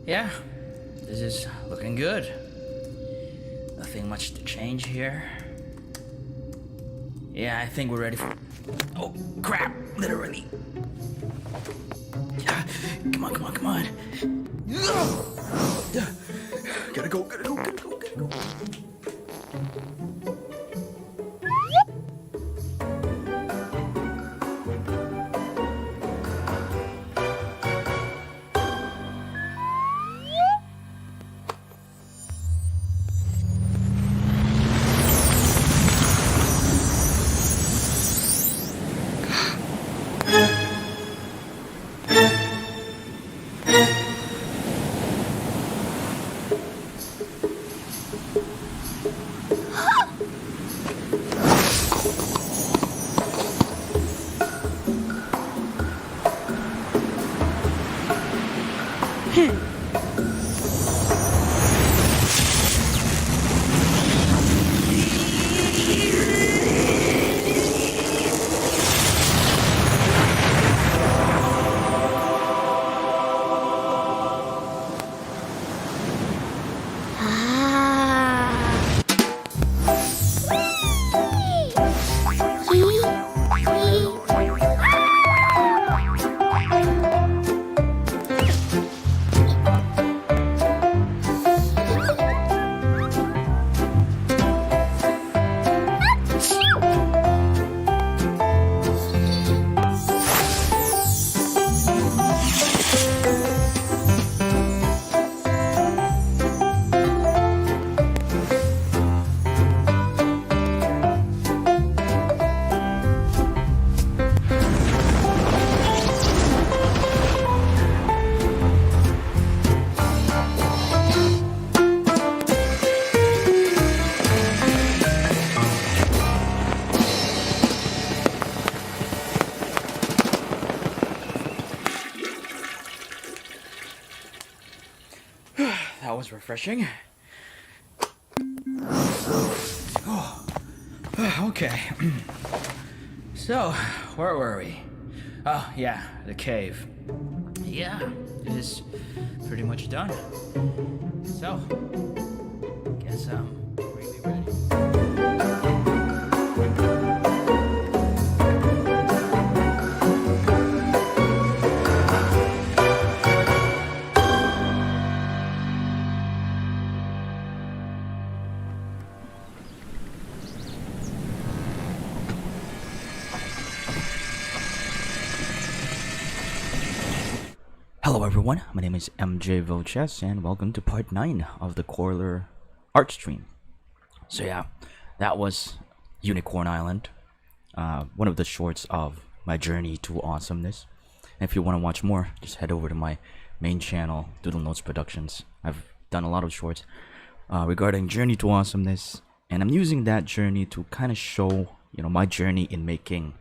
Yeah, this is looking good. Nothing much to change here. Yeah, I think we're ready for... Oh, crap! Literally. Yeah, come on, come on, come on. Gotta go, gotta go, gotta go, gotta go. That was refreshing. Oh, okay. So, where were we? Oh, yeah, the cave. Yeah, it is pretty much done. So, guess I'm really ready. Hello everyone, my name is MJ Vilches and welcome to part 9 of the Coiler art stream. So yeah, that was Unicorn Island, one of the shorts of my journey to awesomeness. And if you want to watch more, just head over to my main channel, Doodle Notes Productions. I've done a lot of shorts regarding journey to awesomeness, and I'm using that journey to kind of show, my journey in making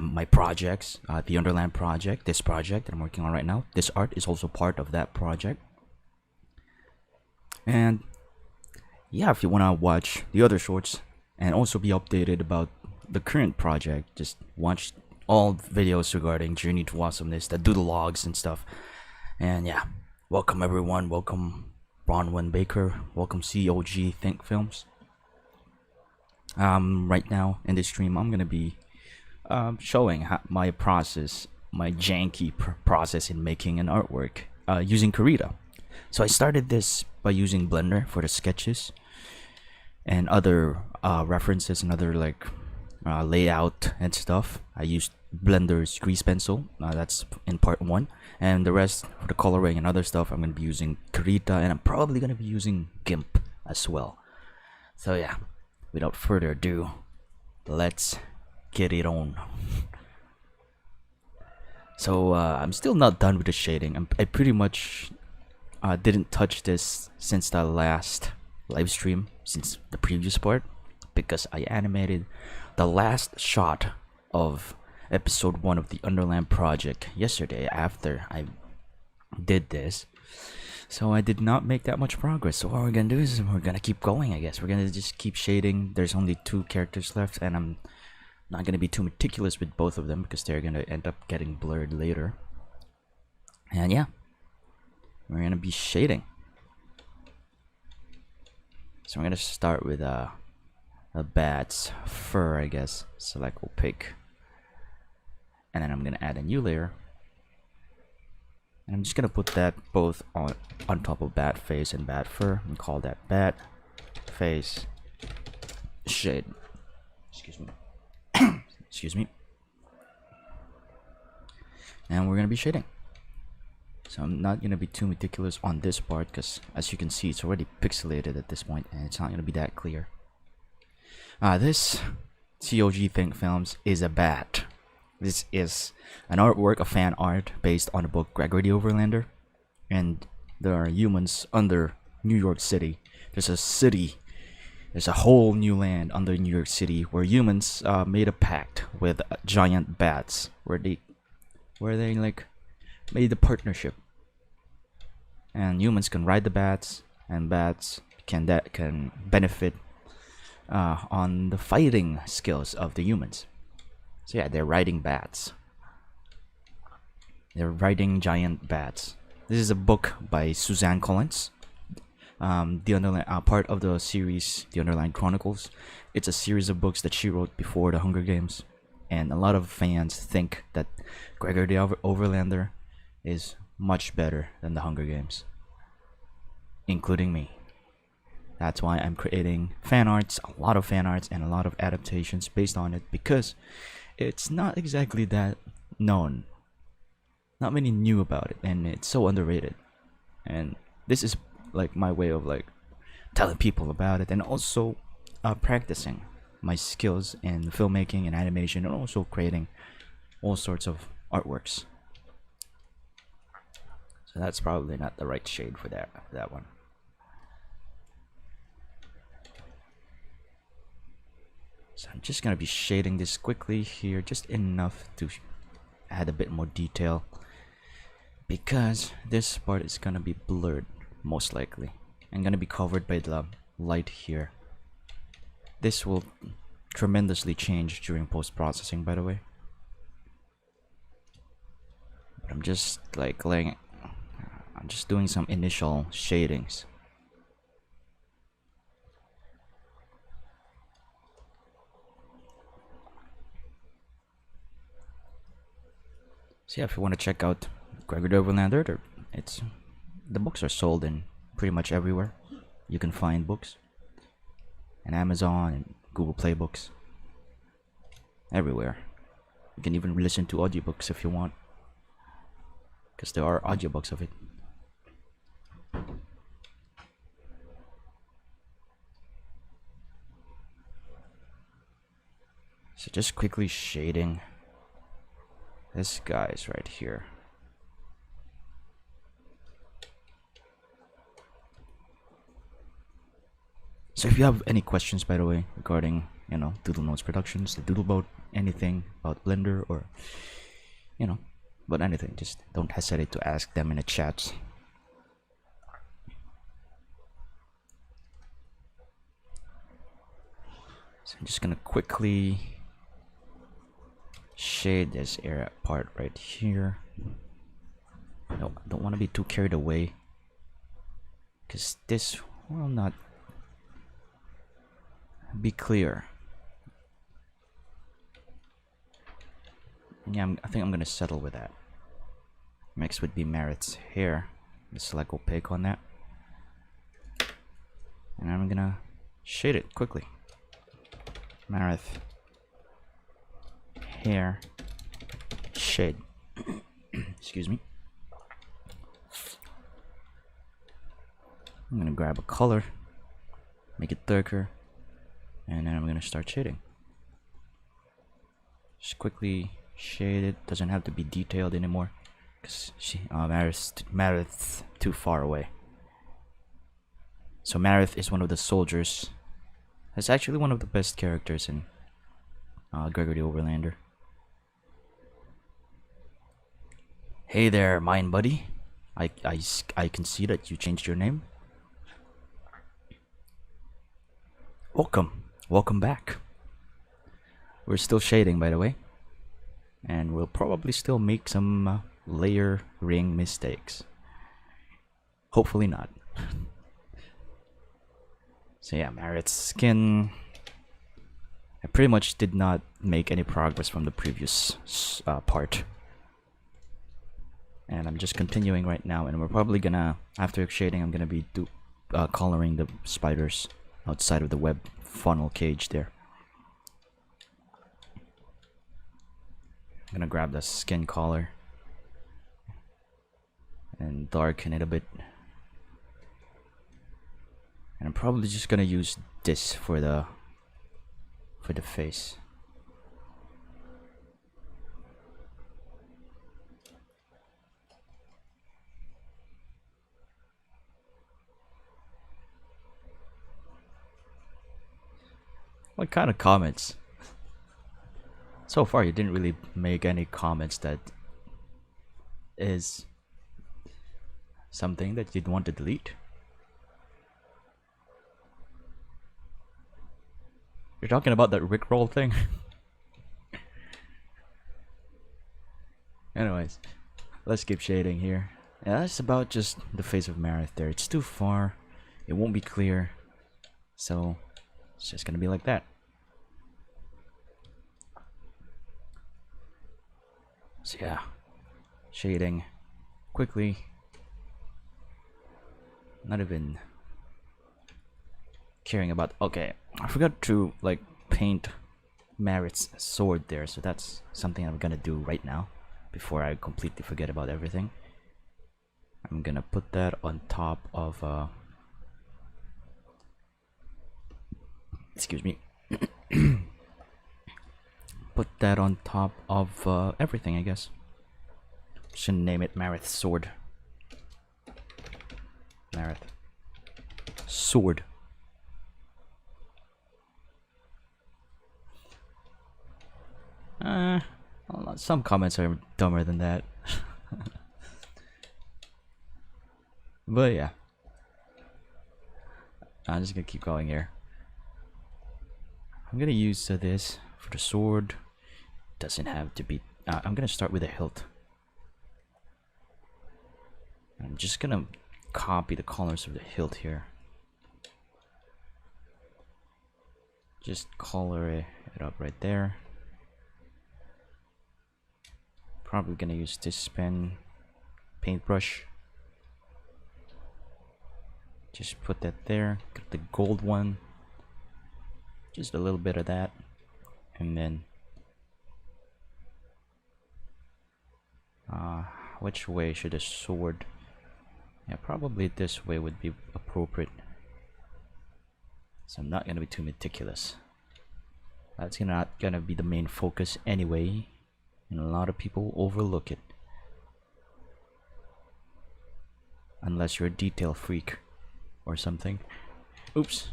my projects, the Underland project, this project that I'm working on right now. This art is also part of that project. And yeah, if you want to watch the other shorts and also be updated about the current project, just watch all videos regarding Journey to Awesomeness, the doodle logs and stuff. And yeah, welcome everyone, welcome Bronwyn Baker, welcome COG Think Films. Right now in this stream, I'm gonna be showing my process, my janky process in making an artwork using Krita. So I started this by using Blender for the sketches and other references and other layout and stuff. I used Blender's grease pencil, that's in part 1, and the rest for the coloring and other stuff I'm going to be using Krita, and I'm probably going to be using GIMP as well. So yeah, without further ado, let's get it on. So I'm still not done with the shading. I pretty much didn't touch this since the last live stream, since the previous part, because I animated the last shot of episode 1 of the Underland project yesterday after I did this. So I did not make that much progress. So what we're gonna do is we're gonna keep going, I guess. We're gonna just keep shading. There's only 2 characters left, and I'm not gonna be too meticulous with both of them because they're gonna end up getting blurred later. And yeah, we're gonna be shading. So I'm gonna start with a bat's fur, I guess. Select opaque, and then I'm gonna add a new layer, and I'm just gonna put that both on top of bat face and bat fur, and call that bat face shade. Excuse me. Excuse me. And we're gonna be shading. So I'm not gonna be too meticulous on this part because, as you can see, it's already pixelated at this point, and it's not gonna be that clear. This COG Think Films is a bat. This is an artwork, a fan art based on the book Gregory the Overlander, and there are humans under New York City. There's a whole new land under New York City where humans made a pact with giant bats, where they like made a partnership, and humans can ride the bats, and bats can benefit on the fighting skills of the humans. So yeah, they're riding bats. They're riding giant bats. This is a book by Suzanne Collins. The underlying part of the series, The Underlying Chronicles. It's a series of books that she wrote before the Hunger Games, and a lot of fans think that Gregory the Overlander is much better than the Hunger Games, including me. That's why I'm creating fan arts, a lot of fan arts, and a lot of adaptations based on it, because it's not exactly that known. Not many knew about it, and it's so underrated. And this is like my way of like telling people about it, and also practicing my skills in filmmaking and animation, and also creating all sorts of artworks. So that's probably not the right shade for that one. So I'm just gonna be shading this quickly here, just enough to add a bit more detail, because this part is gonna be blurred most likely and gonna be covered by the light here. This will tremendously change during post-processing, by the way. But I'm just like I'm just doing some initial shadings. So yeah, if you want to check out Gregory the Overlander, the books are sold in pretty much everywhere. You can find books, and Amazon and Google Play Books, everywhere. You can even listen to audiobooks if you want, because there are audiobooks of it. So just quickly shading this guy's right here. So if you have any questions, by the way, regarding, Doodle Notes Productions, the Doodle Boat, anything about Blender, or about anything, just don't hesitate to ask them in the chats. So I'm just gonna quickly shade this area part right here. No, I don't want to be too carried away, because this will not be clear. Yeah, I think I'm gonna settle with that. Next would be Merit's hair. Just select opaque on that, and I'm gonna shade it quickly. Merit hair shade. Excuse me. I'm gonna grab a color, make it darker, and then I'm gonna start shading. Just quickly shade it. Doesn't have to be detailed anymore, because Marith's too far away. So Marith is one of the soldiers. It's actually one of the best characters in Gregory the Overlander. Hey there, mine buddy. I can see that you changed your name. Welcome back. We're still shading, by the way, and we'll probably still make some layer ring mistakes. Hopefully not. So yeah, Merit's skin. I pretty much did not make any progress from the previous part. And I'm just continuing right now, and we're probably gonna, after shading, I'm gonna be coloring the spiders outside of the web funnel cage there. I'm gonna grab the skin color and darken it a bit. And I'm probably just gonna use this for the face. What kind of comments? So far you didn't really make any comments that is something that you'd want to delete. You're talking about that Rickroll thing? Anyways, let's keep shading here. Yeah, that's about just the face of Marith there. It's too far. It won't be clear. So, it's just gonna be like that. So yeah, shading quickly. Not even caring about. Okay, I forgot to like paint Marith's sword there, so that's something I'm gonna do right now before I completely forget about everything. I'm gonna put that on top of excuse me. Put that on top of everything, I guess. Should name it Marith's sword. Marith sword. Some comments are dumber than that. But yeah, I'm just gonna keep going here. I'm gonna use this for the sword. Doesn't have to be. I'm gonna start with a hilt. I'm just gonna copy the colors of the hilt here. Just color it up right there. Probably gonna use this paintbrush. Just put that there. Get the gold one. Just a little bit of that, and then which way should the sword? Yeah, probably this way would be appropriate. So I'm not gonna be too meticulous. That's not gonna be the main focus anyway, and a lot of people overlook it. Unless you're a detail freak or something. Oops.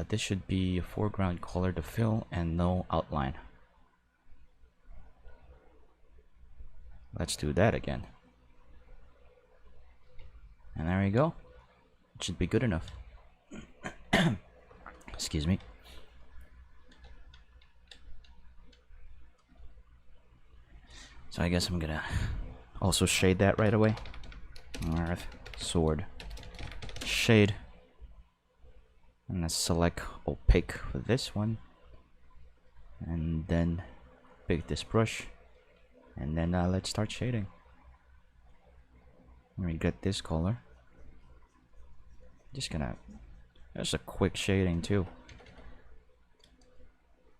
This should be a foreground color to fill and no outline. Let's do that again. And there we go. It should be good enough. Excuse me. So I guess I'm gonna also shade that right away. Earth, sword, shade. I'm gonna select opaque for this one. And then pick this brush. And then let's start shading. Let me get this color. Just a quick shading too.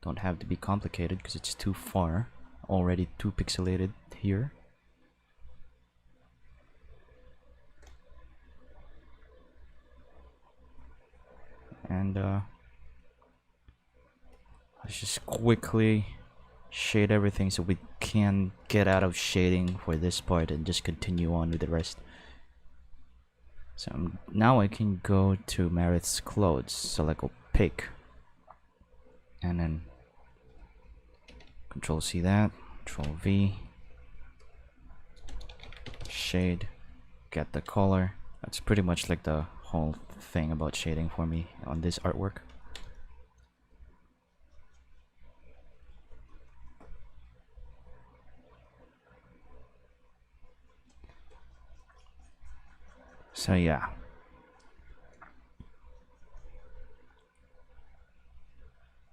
Don't have to be complicated because it's too far. Already too pixelated here. And let's just quickly shade everything so we can get out of shading for this part and just continue on with the rest. So now I can go to Marith's clothes, select opaque, and then Control C that, Control V, shade, get the color. That's pretty much like the whole thing about shading for me on this artwork. So yeah.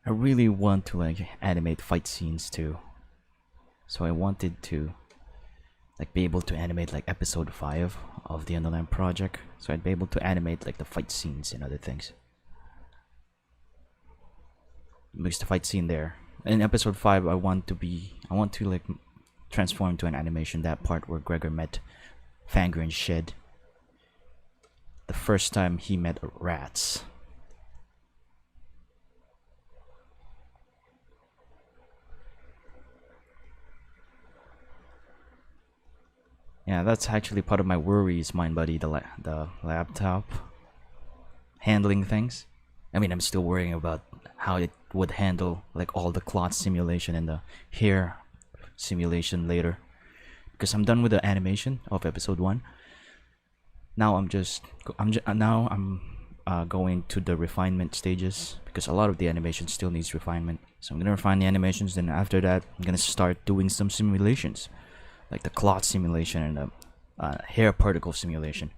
I really want to like animate fight scenes too. So I wanted to like be able to animate like episode 5 of the Underland project. So I'd be able to animate like the fight scenes and other things. Because the fight scene there. In episode 5 I want to like transform to an animation, that part where Gregor met Fangor and Shed. The first time he met rats. Yeah, that's actually part of my worries, Mind Buddy, the laptop handling things. I mean, I'm still worrying about how it would handle like all the cloth simulation and the hair simulation later, because I'm done with the animation of episode 1. Now I'm going to the refinement stages, because a lot of the animation still needs refinement. So I'm gonna refine the animations, then after that I'm gonna start doing some simulations, like the cloth simulation and the hair particle simulation.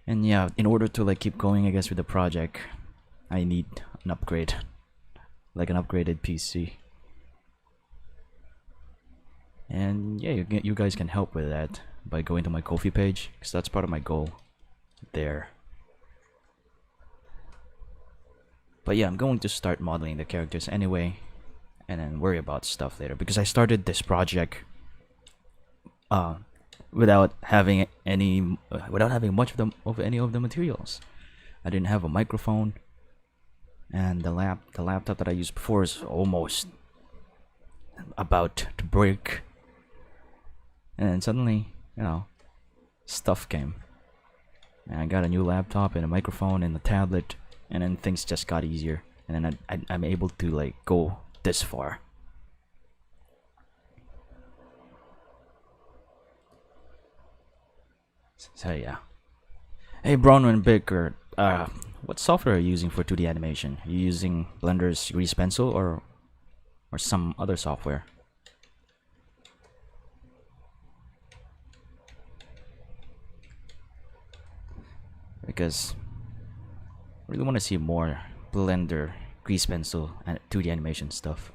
And yeah, in order to like keep going, I guess, with the project, I need an upgrade, like an upgraded PC. And yeah, you guys can help with that by going to my KoFi page, because that's part of my goal there. But yeah, I'm going to start modeling the characters anyway, and then worry about stuff later, because I started this project without having much of any of the materials. I didn't have a microphone, and the laptop that I used before is almost about to break. And then suddenly, stuff came. And I got a new laptop and a microphone and a tablet, and then things just got easier. And then I'm able to like go this far. So yeah. Hey Bronwyn Baker, what software are you using for 2D animation? Are you using Blender's Grease Pencil or some other software? Because I really want to see more Blender, Grease Pencil, and 2D animation stuff.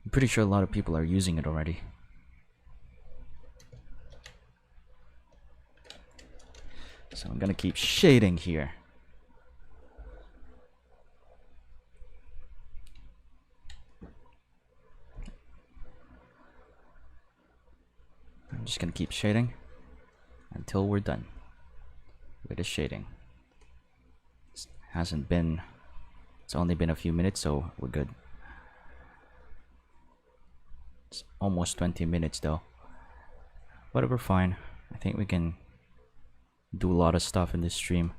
I'm pretty sure a lot of people are using it already. So I'm gonna keep shading here. I'm just gonna keep shading until we're done with the shading. It's only been a few minutes, so we're good. It's almost 20 minutes though. But we're fine. I think we can do a lot of stuff in this stream.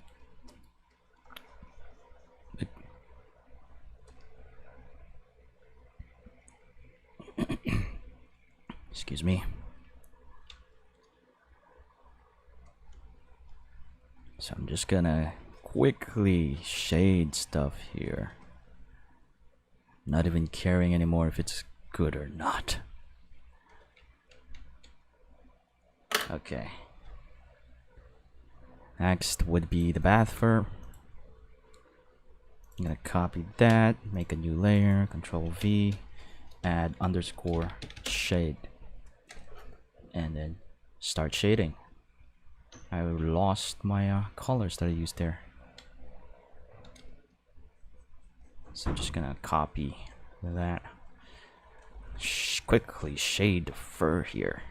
Excuse me. So I'm just gonna quickly shade stuff here. Not even caring anymore if it's good or not. Okay. Next would be the bath fur. I'm gonna copy that, make a new layer, Control V, add underscore shade, and then start shading. I lost my colors that I used there, so I'm just gonna copy that. Quickly shade the fur here.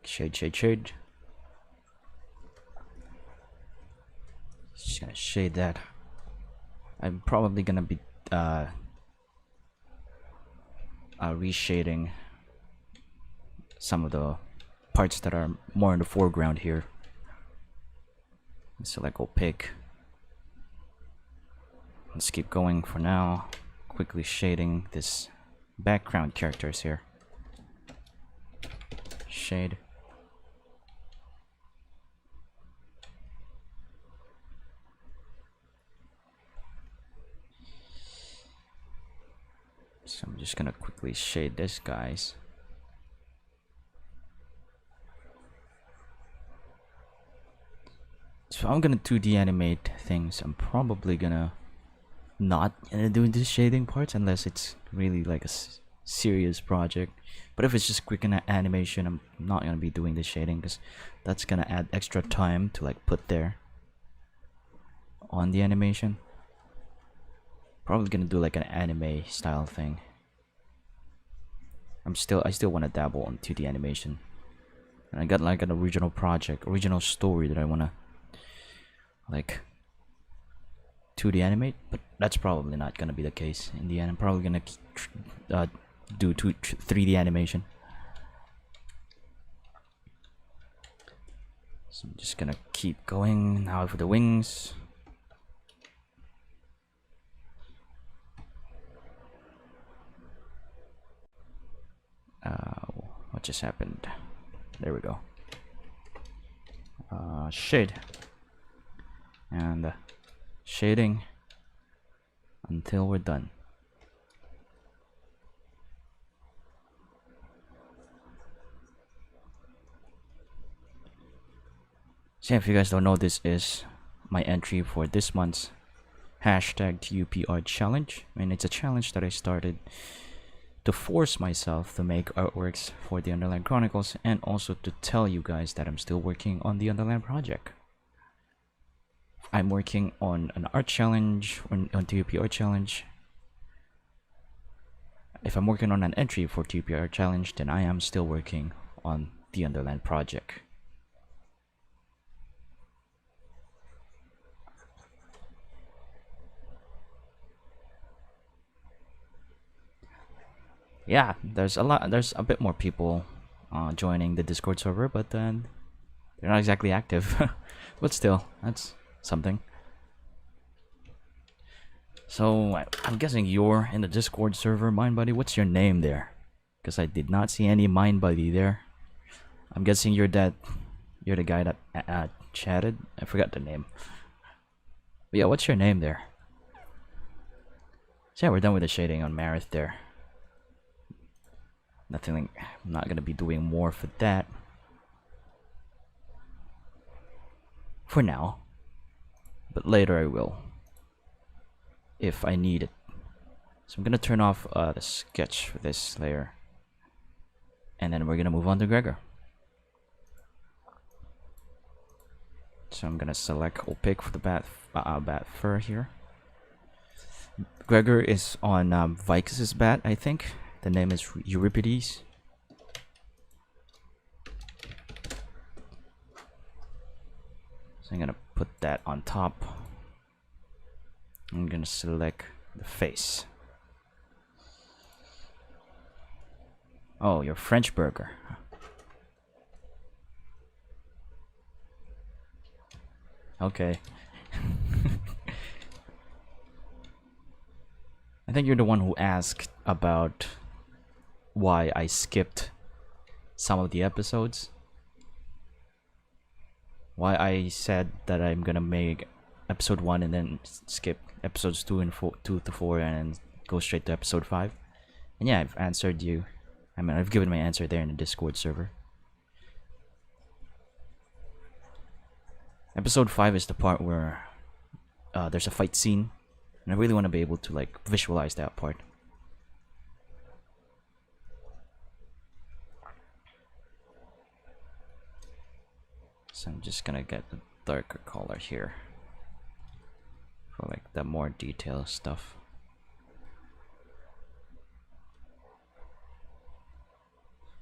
Shade, shade, shade. Just gonna shade that. I'm probably gonna be reshading some of the parts that are more in the foreground here. Select opaque. Let's keep going for now. Quickly shading this background characters here. Shade. So I'm just gonna quickly shade this, guys. So I'm gonna 2D animate things. I'm probably gonna not do the shading parts unless it's really like a serious project. But if it's just quick animation, I'm not gonna be doing the shading because that's gonna add extra time to like put there on the animation. Probably gonna do like an anime style thing. I still want to dabble on 2D animation, and I got like an original story that I wanna like 2D animate, but that's probably not gonna be the case in the end. I'm probably gonna do 3D animation. So I'm just gonna keep going now for the wings. What just happened? There we go. Shade and shading until we're done. So if you guys don't know, this is my entry for this month's hashtag TUPR challenge. I mean, it's a challenge that I started to force myself to make artworks for the Underland Chronicles, and also to tell you guys that I'm still working on the Underland project. I'm working on an art challenge, on TUPR challenge. If I'm working on an entry for TUPR challenge, then I am still working on the Underland project. Yeah, there's a bit more people joining the Discord server, but then they're not exactly active. But still, that's something. So I'm guessing you're in the Discord server, MindBuddy. What's your name there? Because I did not see any MindBuddy there. I'm guessing you're the guy that chatted. I forgot the name. But yeah, what's your name there? So yeah, we're done with the shading on Marith there. Nothing like, I'm not gonna be doing more for that for now, but later I will if I need it. So I'm gonna turn off the sketch for this layer, and then we're gonna move on to Gregor. So I'm gonna select opaque for the bat fur here. Gregor is on Vicus's bat, I think. The name is Euripides. So I'm gonna put that on top. I'm gonna select the face. Oh, your French burger. Okay. I think you're the one who asked about why I skipped some of the episodes. Why I said that I'm gonna make episode 1 and then skip episodes 2 to 4 and go straight to episode 5. And yeah, I've answered you. I mean, I've given my answer there in the Discord server. Episode 5 is the part where there's a fight scene, and I really want to be able to like visualize that part. So I'm just gonna get a darker color here for like the more detailed stuff.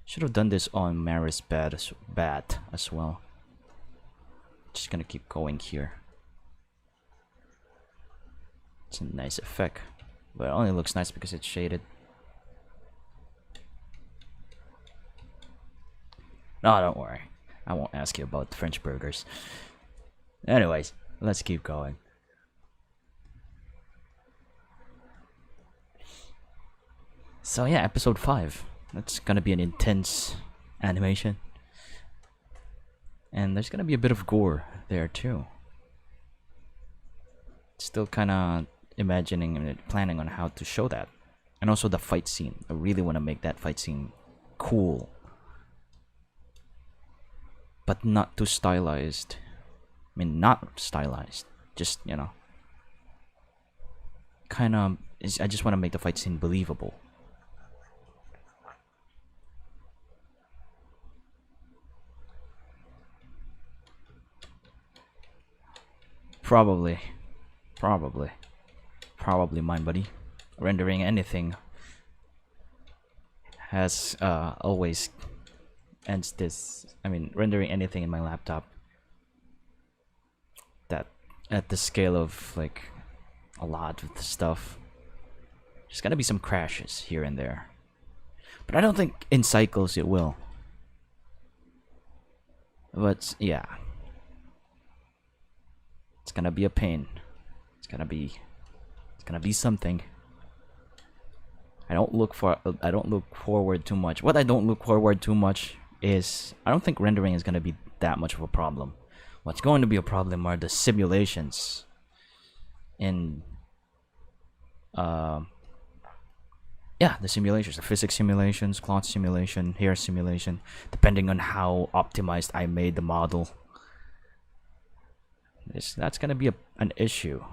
Should have done this on Maris bat as well. Just gonna keep going here. It's a nice effect, but it only looks nice because it's shaded. No, don't worry. I won't ask you about French burgers. Anyways, let's keep going. So yeah, episode 5. That's gonna be an intense animation. And there's gonna be a bit of gore there too. Still kinda imagining and planning on how to show that. And also the fight scene. I really want to make that fight scene cool, but not too stylized. I mean, not stylized. Just, you know, kind of. I just want to make the fight scene believable. Probably, mine, buddy. Rendering anything has always ends this. I mean, rendering anything in my laptop that at the scale of like a lot of the stuff, there's gonna be some crashes here and there, but I don't think in cycles it will. But yeah, it's gonna be a pain. It's gonna be something. I don't look forward too much. What I don't look forward too much is I don't think rendering is gonna be that much of a problem. What's going to be a problem are the simulations in yeah, the simulations, the physics simulations, cloth simulation, hair simulation, depending on how optimized I made the model. That's gonna be an issue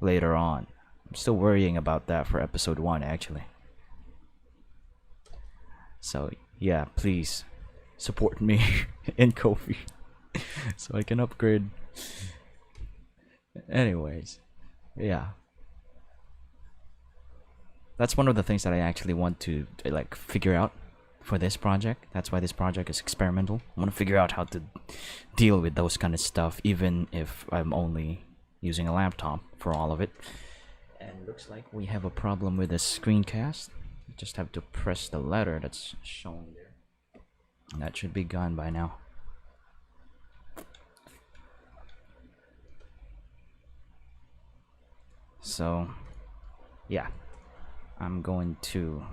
later on. I'm still worrying about that for episode 1 actually. So yeah, please support me in KoFi so I can upgrade. Anyways, yeah. That's one of the things that I actually want to like figure out for this project. That's why this project is experimental. I want to figure out how to deal with those kind of stuff, even if I'm only using a laptop for all of it. And looks like we have a problem with the screencast. You just have to press the letter that's shown there. And that should be gone by now. So, yeah. I'm going to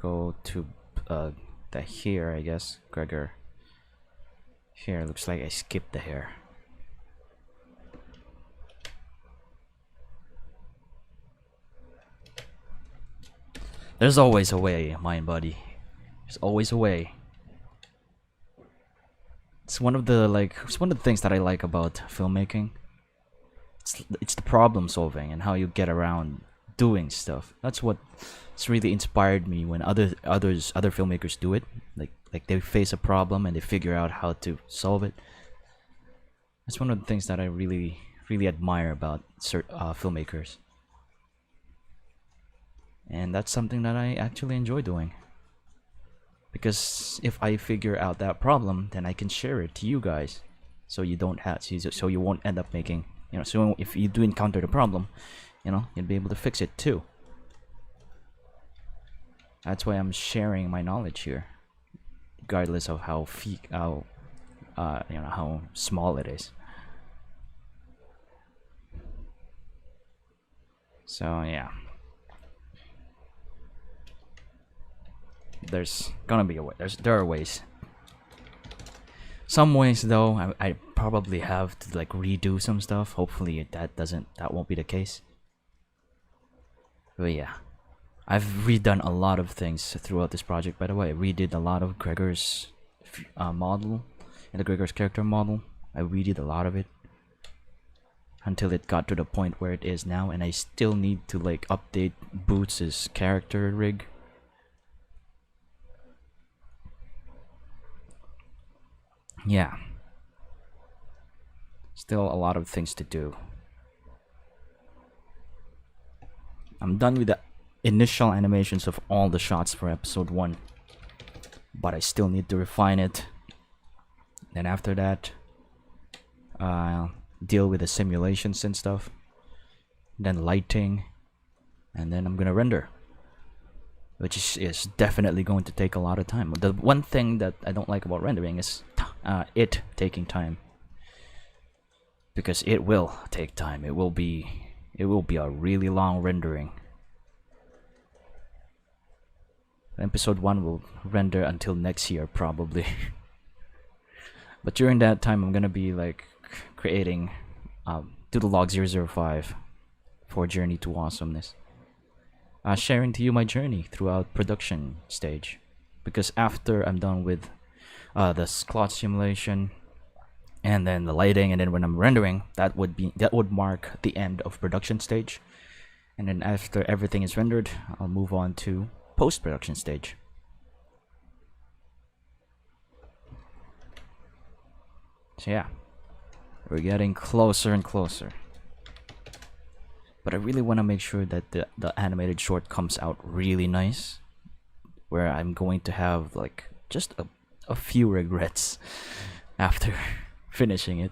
go to the hair, I guess. Gregor. Hair, looks like I skipped the hair. There's always a way, mind buddy. There's always a way. It's one of the things that I like about filmmaking. It's the problem solving and how you get around doing stuff. That's what's really inspired me when other filmmakers do it. Like they face a problem and they figure out how to solve it. That's one of the things that I really admire about filmmakers. And that's something that I actually enjoy doing. Because if I figure out that problem, then I can share it to you guys. So you don't have so you won't end up making, you know, so if you do encounter the problem, you know, you'll be able to fix it too. That's why I'm sharing my knowledge here, regardless of how how small it is. So yeah, there's gonna be a way. There are ways. Some ways though, I probably have to like redo some stuff. Hopefully that won't be the case. But yeah, I've redone a lot of things throughout this project. By the way, I redid a lot of Gregor's model and the Gregor's character model. I redid a lot of it until it got to the point where it is now, and I still need to like update Boots' character rig. Yeah, still a lot of things to do. I'm done with the initial animations of all the shots for episode 1, but I still need to refine it. Then after that, deal with the simulations and stuff, then lighting, and then I'm gonna render, which is definitely going to take a lot of time. The one thing that I don't like about rendering is it taking time, because it will take time. It will be a really long rendering. Episode 1 will render until next year probably. But during that time I'm gonna be like creating Doodle Log 005 for Journey to Awesomeness. sharing to you my journey throughout production stage. Because after I'm done with the cloth simulation and then the lighting, and then when I'm rendering, that would mark the end of production stage. And then after everything is rendered, I'll move on to post-production stage. So yeah, we're getting closer and closer. But I really want to make sure that the animated short comes out really nice, where I'm going to have like just a few regrets after finishing it.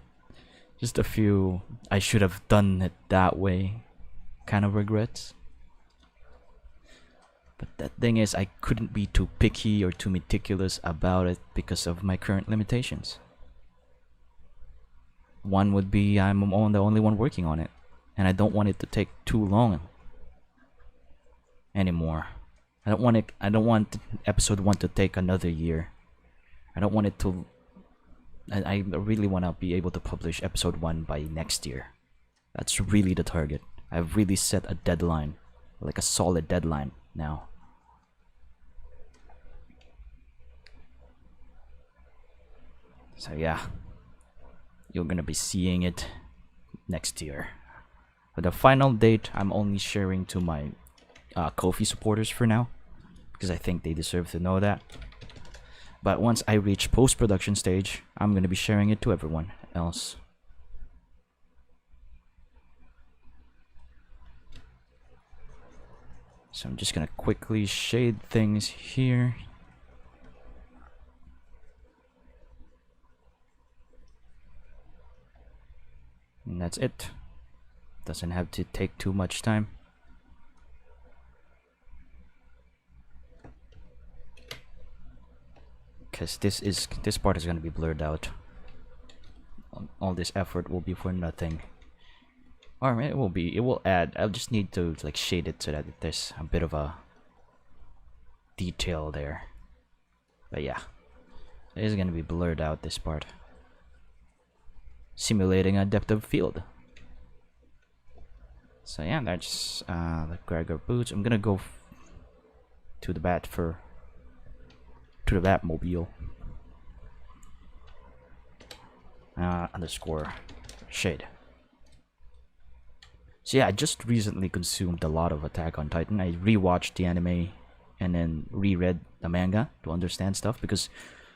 Just a few I should have done it that way kind of regrets. But the thing is, I couldn't be too picky or too meticulous about it because of my current limitations. One would be I'm the only one working on it, and I don't want it to take too long anymore. I don't want episode 1 to take another year. I don't want it to. I really want to be able to publish episode 1 by next year. That's really the target. I've really set a deadline, like a solid deadline now. So yeah, you're gonna be seeing it next year. But the final date, I'm only sharing to my KoFi supporters for now, because I think they deserve to know that. But once I reach post-production stage, I'm gonna be sharing it to everyone else. So I'm just gonna quickly shade things here. And that's it. Doesn't have to take too much time. Because this part is gonna be blurred out. All this effort will be for nothing. Or it will add. I'll just need to like shade it so that there's a bit of a detail there. But yeah, it is gonna be blurred out, this part. Simulating a depth of field. So yeah, that's the Gregor boots. I'm gonna go to the Batmobile. Underscore shade. So yeah, I just recently consumed a lot of Attack on Titan. I rewatched the anime and then reread the manga to understand stuff, because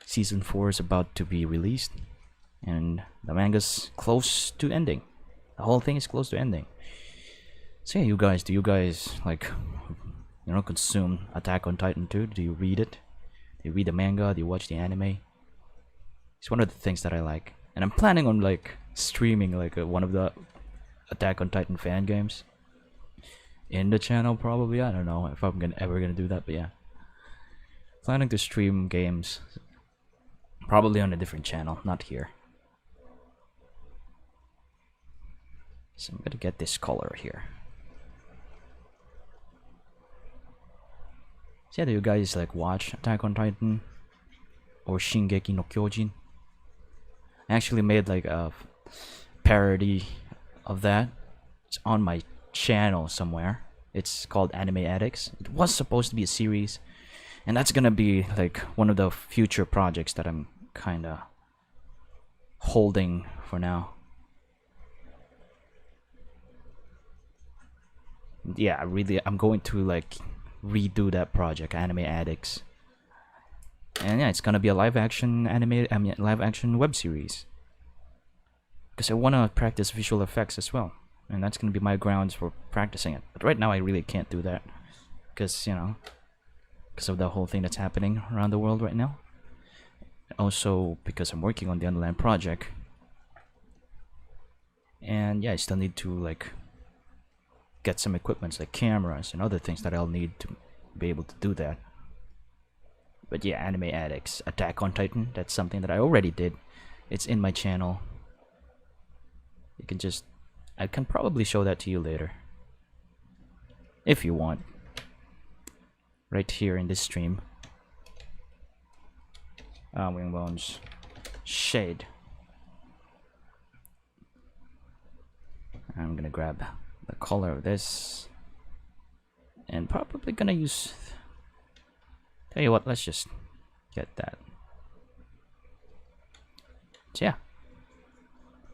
season 4 is about to be released and the manga's close to ending. The whole thing is close to ending. So yeah, do you guys like, consume Attack on Titan too? Do you read it? Do you read the manga? Do you watch the anime? It's one of the things that I like, and I'm planning on like streaming like one of the Attack on Titan fan games in the channel, probably. I don't know if I'm ever gonna do that, but yeah, planning to stream games probably on a different channel, not here. So I'm gonna get this color here. So yeah, do you guys like watch Attack on Titan or Shingeki no Kyojin? I actually made like a parody of that. It's on my channel somewhere. It's called Anime Addicts. It was supposed to be a series, and that's gonna be like one of the future projects that I'm kinda holding for now. Yeah, I'm going to like redo that project, Anime Addicts. And yeah, it's gonna be a live action web series, because I wanna practice visual effects as well, and that's gonna be my grounds for practicing it. But right now I really can't do that, because because of the whole thing that's happening around the world right now. Also because I'm working on the underlying project, and yeah, I still need to like get some equipments like cameras and other things that I'll need to be able to do that. But yeah, Anime Addicts, Attack on Titan, that's something that I already did. It's in my channel. I can probably show that to you later, if you want. Right here in this stream. Wing Bones Shade. I'm gonna grab the color of this, and probably gonna use. Tell you what, let's just get that. So yeah.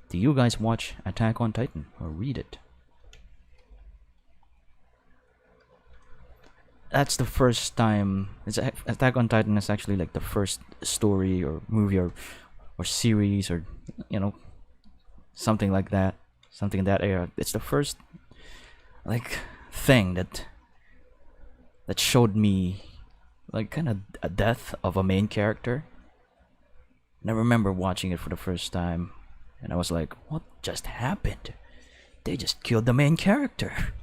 Do you guys watch Attack on Titan or read it? That's the first time. Attack on Titan is actually like the first story or movie or series or something like that, something in that era. It's the first like thing that showed me like kind of a death of a main character. And I remember watching it for the first time, and I was like, "What just happened? They just killed the main character."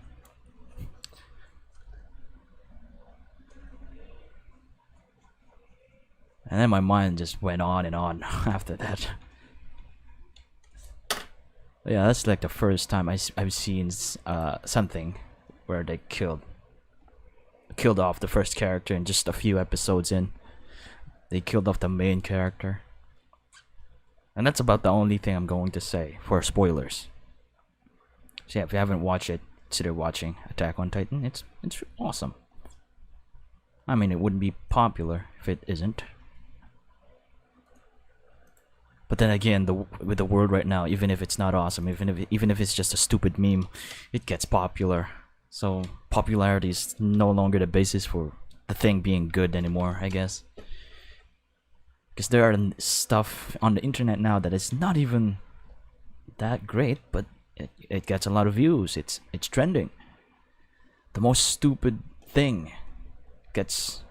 And then my mind just went on and on after that. But yeah, that's like the first time I've seen something where they killed off the first character in just a few episodes in. They killed off the main character. And that's about the only thing I'm going to say for spoilers. So yeah, if you haven't watched it, consider watching Attack on Titan. It's awesome. I mean, it wouldn't be popular if it isn't. But then again, with the world right now, even if it's not awesome, even if it's just a stupid meme, it gets popular. So popularity is no longer the basis for the thing being good anymore, I guess. Because there are stuff on the internet now that is not even that great, but it gets a lot of views. It's trending. The most stupid thing gets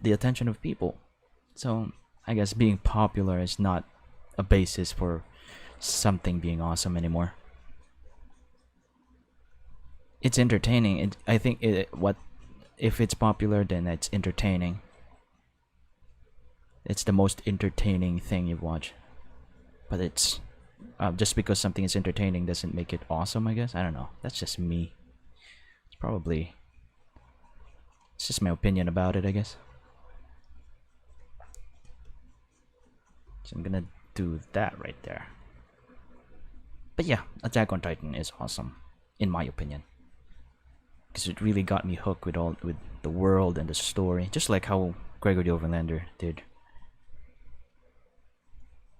the attention of people. So I guess being popular is not a basis for something being awesome anymore. It's entertaining. I think if it's popular, then it's entertaining. It's the most entertaining thing you watch. But it's just because something is entertaining doesn't make it awesome, I guess. I don't know. That's just me. It's just my opinion about it, I guess. So I'm gonna do that right there. But yeah, Attack on Titan is awesome, in my opinion, because it really got me hooked with the world and the story, just like how Gregor the Overlander did.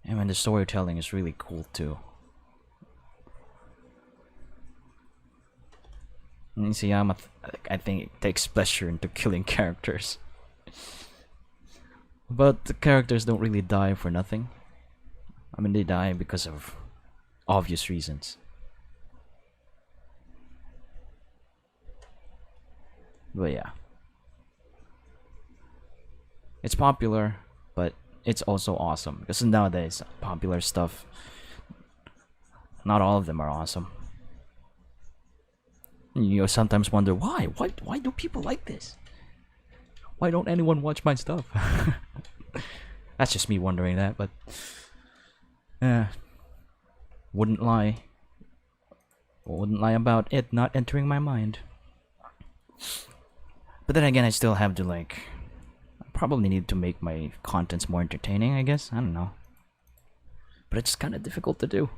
And when the storytelling is really cool too. And Isayama, I think it takes pleasure into killing characters. But the characters don't really die for nothing. I mean, they die because of obvious reasons. But yeah. It's popular, but it's also awesome. Because nowadays, popular stuff, not all of them are awesome. You sometimes wonder why? Why do people like this? Why don't anyone watch my stuff? That's just me wondering that, but wouldn't lie about it not entering my mind. But then again, I still have to I probably need to make my contents more entertaining, I guess. I don't know. But it's kind of difficult to do.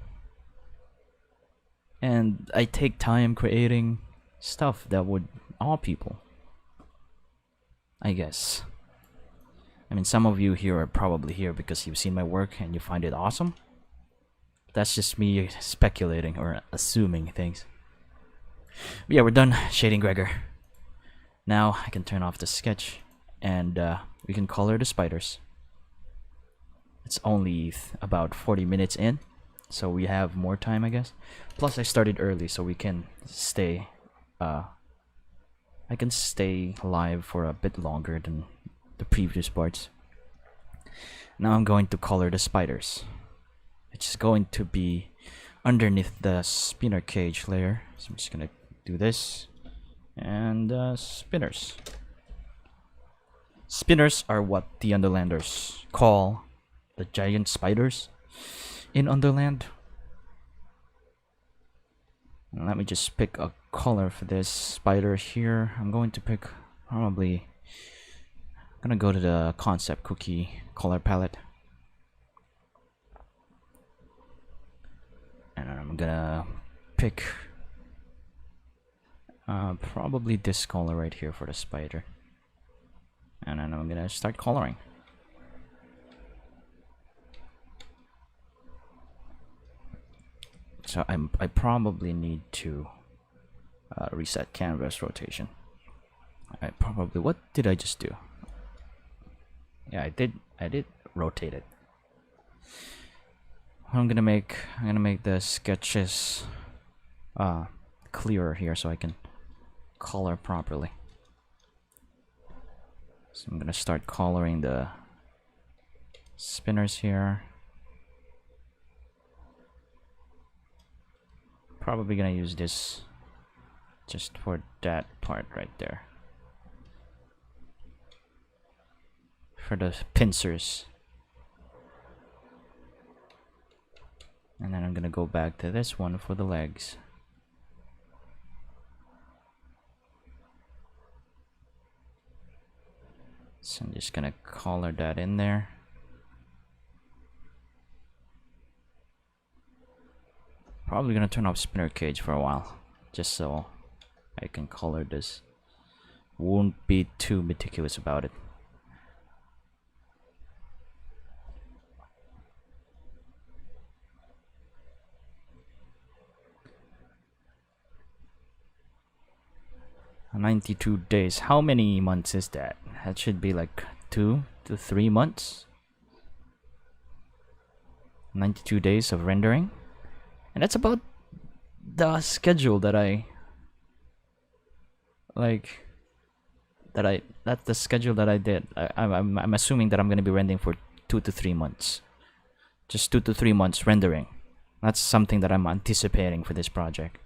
And I take time creating stuff that would awe people, I guess. I mean, some of you here are probably here because you've seen my work and you find it awesome. That's just me speculating or assuming things. But yeah, we're done shading Gregor. Now I can turn off the sketch and we can color the spiders. It's only about 40 minutes in, so we have more time, I guess. Plus I started early, so we can stay I can stay live for a bit longer than the previous parts. Now I'm going to color the spiders. It's going to be underneath the spinner cage layer. So I'm just gonna do this. And spinners. Spinners are what the Underlanders call the giant spiders in Underland. Now let me just pick a color for this spider here. I'm going to pick I'm gonna go to the concept cookie color palette. And I'm gonna pick Probably this color right here for the spider. And then I'm gonna start coloring. So I probably need to reset canvas rotation. What did I just do? Yeah, I did rotate it. I'm gonna make the sketches clearer here so I can color properly. So I'm gonna start coloring the spinners here. Probably gonna use this just for that part right there. For the pincers. And then I'm gonna go back to this one for the legs. So I'm just gonna color that in there. Probably gonna turn off spinner cage for a while, just so I can color this. Won't be too meticulous about it. $92 days. How many months is that? That should be like 2 to 3 months. 92 days of rendering. And that's about the schedule that that's the schedule that I did. I'm assuming that I'm gonna be rendering for 2 to 3 months. Just 2 to 3 months rendering. That's something that I'm anticipating for this project.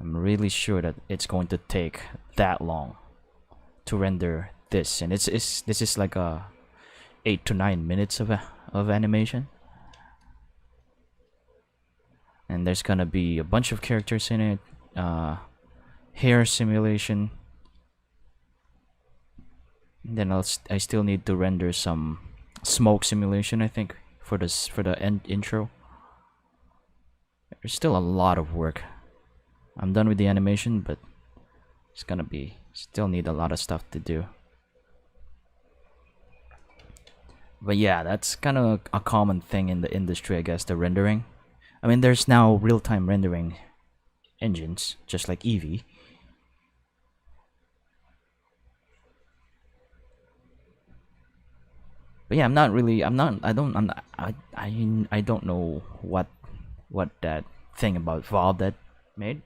I'm really sure that it's going to take that long to render this, and this is like a 8 to 9 minutes of animation. And there's gonna be a bunch of characters in it, hair simulation. And then I still need to render some smoke simulation, I think, for the intro. There's still a lot of work. I'm done with the animation, but it's gonna be still need a lot of stuff to do. But yeah, that's kind of a common thing in the industry, I guess, the rendering. I mean, there's now real-time rendering engines, just like Eevee. But yeah, I don't know what that thing about Valve that made.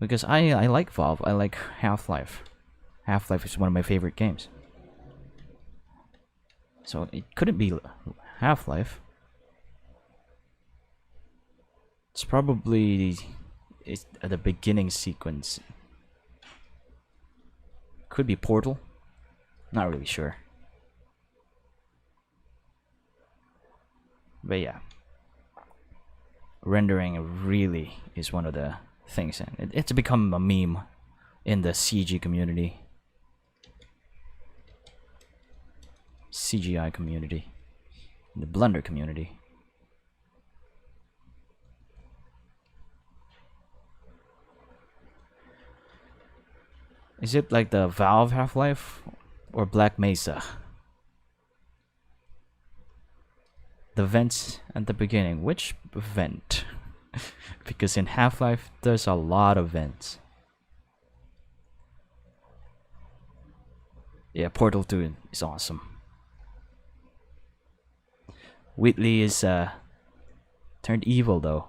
Because I like Valve, I like Half-Life. Half-Life is one of my favorite games. So it couldn't be Half-Life. It's probably at the beginning sequence. Could be Portal. Not really sure. But yeah, rendering really is one of the things, and it's become a meme in the CG community, CGI community, the Blender community. Is it like the Valve Half-Life or Black Mesa? The vents at the beginning. Which vent? Because in Half-Life there's a lot of vents. Yeah, Portal 2 is awesome. Whitley is turned evil though,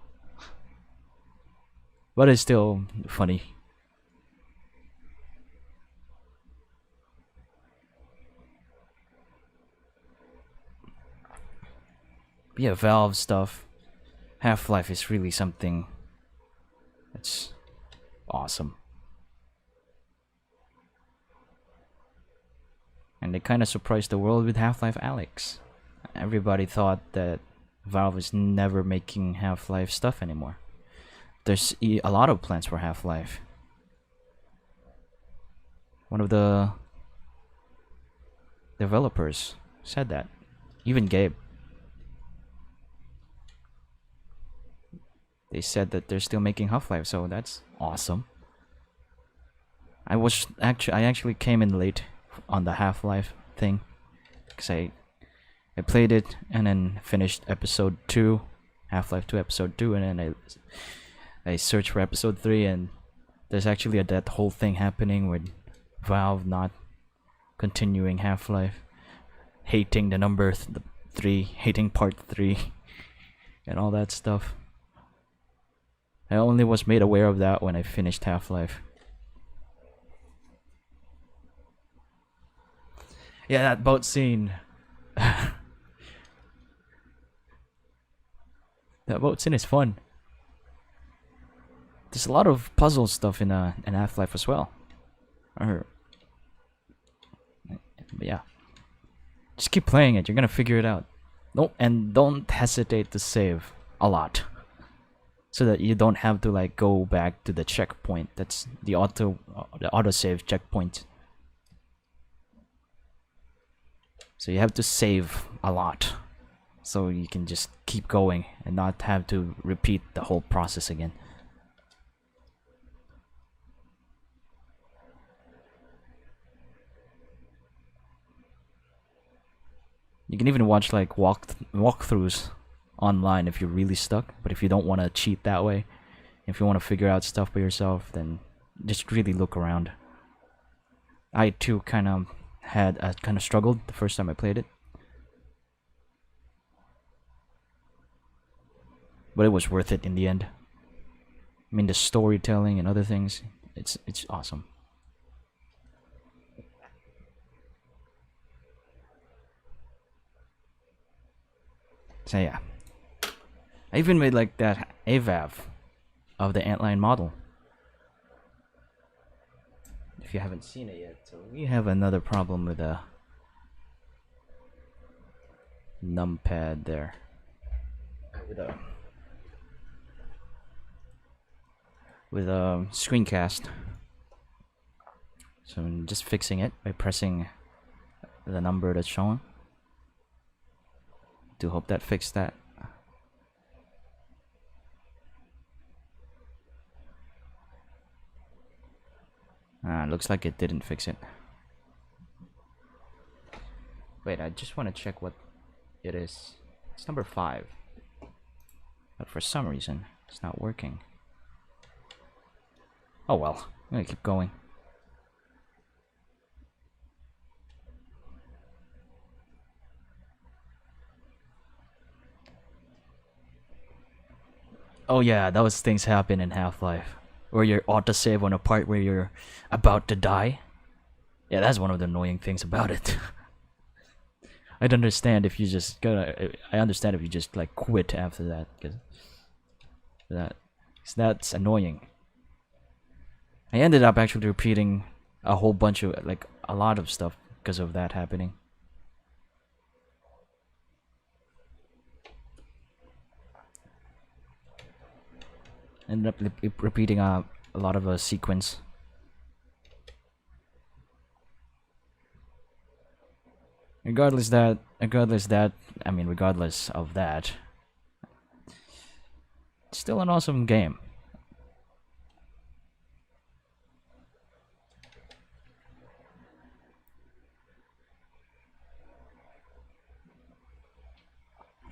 but it's still funny. But yeah, Valve stuff, Half-Life is really something that's awesome. And they kind of surprised the world with Half-Life Alyx. Everybody thought that Valve is never making Half-Life stuff anymore. There's a lot of plans for Half-Life. One of the developers said that. Even Gabe. they said that they're still making Half-Life, so that's awesome. I actually came in late on the Half-Life thing, because I played it and then finished episode 2, Half-Life 2 episode 2, and then I searched for episode 3, and there's actually that whole thing happening with Valve not continuing Half-Life, hating the number 3, hating part 3, and all that stuff. I only was made aware of that when I finished Half-Life. Yeah, that boat scene. That boat scene is fun. There's a lot of puzzle stuff in Half-Life as well. But yeah, just keep playing it. You're gonna figure it out. Don't hesitate to save a lot, so that you don't have to like go back to the checkpoint. That's the autosave checkpoint. So you have to save a lot, so you can just keep going and not have to repeat the whole process again. You can even watch like walkthroughs online if you're really stuck, but if you don't want to cheat that way, if you want to figure out stuff by yourself, then just really look around. I too kind of struggled the first time I played it, but it was worth it in the end. I mean, the storytelling and other things, it's awesome. So yeah, I even made like that AVAV of the antline model. If you haven't seen it yet, so we have another problem with a numpad there. With a screencast. So I'm just fixing it by pressing the number that's shown. Do hope that fixed that. Looks like it didn't fix it. Wait, I just want to check what it is. It's number 5. But for some reason, it's not working. Oh well, I'm gonna keep going. Oh yeah, those things happen in Half-Life, where you autosave on a part where you're about to die. Yeah, that's one of the annoying things about it. I'd understand if you just I understand if you just like quit after that, because that's annoying. I ended up actually repeating a whole bunch of like a lot of stuff because of that happening. Ended up repeating a lot of a sequence. Regardless of that, it's still an awesome game.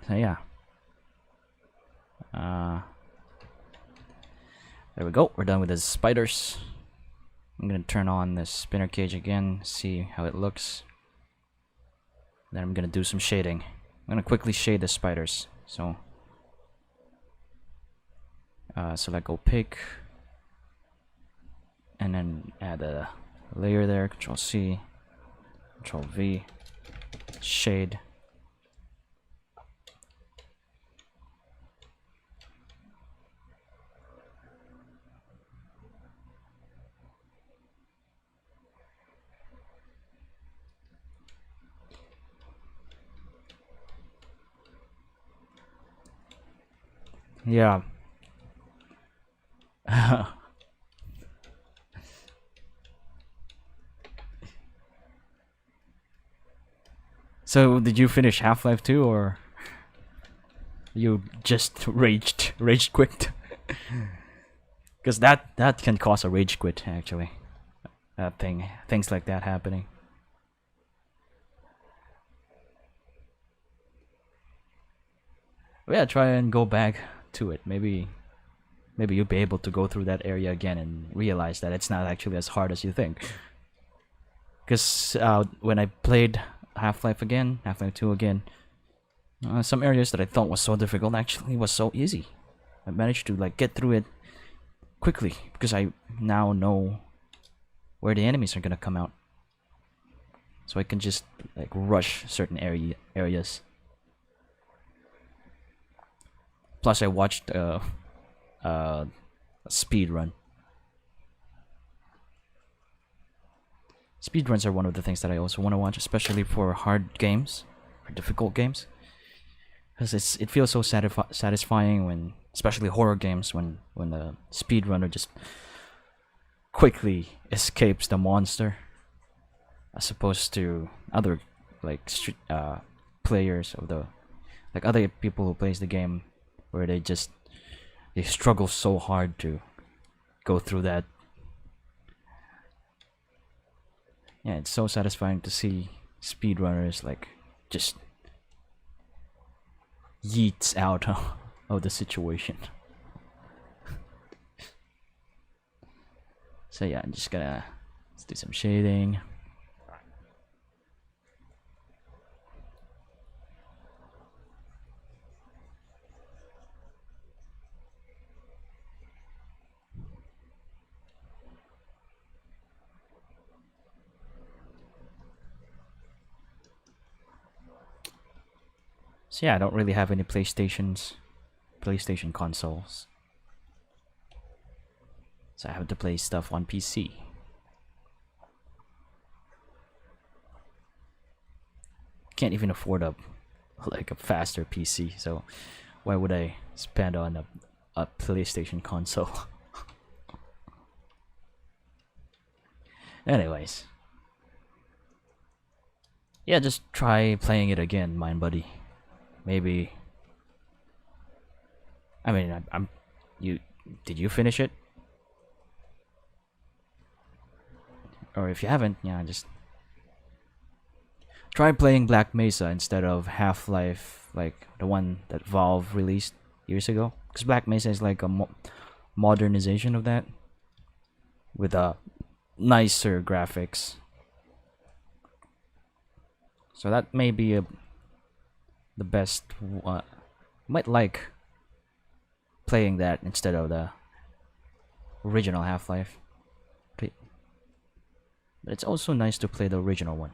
So yeah. There we go. We're done with the spiders. I'm gonna turn on the spinner cage again, see how it looks. Then I'm gonna do some shading. I'm gonna quickly shade the spiders. So select opaque, and then add a layer there. Control C, Control V, shade. Yeah. So, did you finish Half-Life 2, or you just rage quit? Because that can cause a rage quit actually. Things like that happening. But yeah, try and go back to it. Maybe you'll be able to go through that area again and realize that it's not actually as hard as you think. Because when I played Half-Life 2 again, some areas that I thought was so difficult actually was so easy. I managed to like get through it quickly because I now know where the enemies are gonna come out, so I can just like rush certain areas. Plus, I watched a speed run. Speedruns are one of the things that I also want to watch, especially for hard games, for difficult games, because it feels so satisfying when, especially horror games, when the speedrunner just quickly escapes the monster, as opposed to other like players of the like other people who plays the game, where they struggle so hard to go through that. Yeah, it's so satisfying to see speedrunners like just yeets out of the situation. So yeah, I'm just gonna let's do some shading. So yeah, I don't really have any PlayStation consoles, so I have to play stuff on PC. Can't even afford a faster PC, so why would I spend on a PlayStation console? Anyways, yeah, just try playing it again, Mind Buddy. Maybe. I mean, did you finish it? Or if you haven't, yeah, just try playing Black Mesa instead of Half-Life, like the one that Valve released years ago. Because Black Mesa is like a modernization of that, with nicer graphics. So that may be the best. Might like playing that instead of the original Half-Life. But it's also nice to play the original one.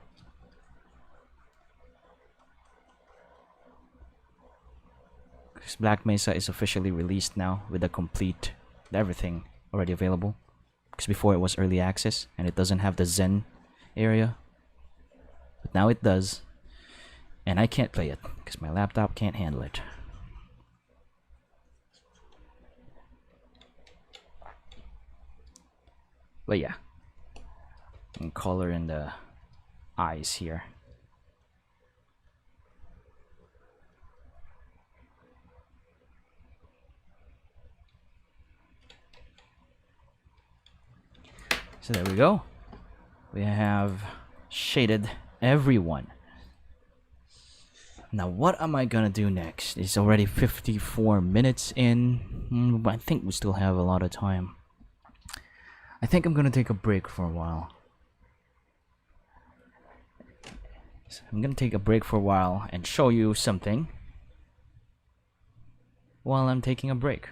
Because Black Mesa is officially released now with the complete everything already available. Because before it was early access and it doesn't have the Zen area. But now it does. And I can't play it because my laptop can't handle it. But yeah, and color in the eyes here. So there we go. We have shaded everyone. Now what am I gonna do next? It's already 54 minutes in, but I think we still have a lot of time. I think I'm gonna take a break for a while. So I'm gonna take a break for a while and show you something while I'm taking a break.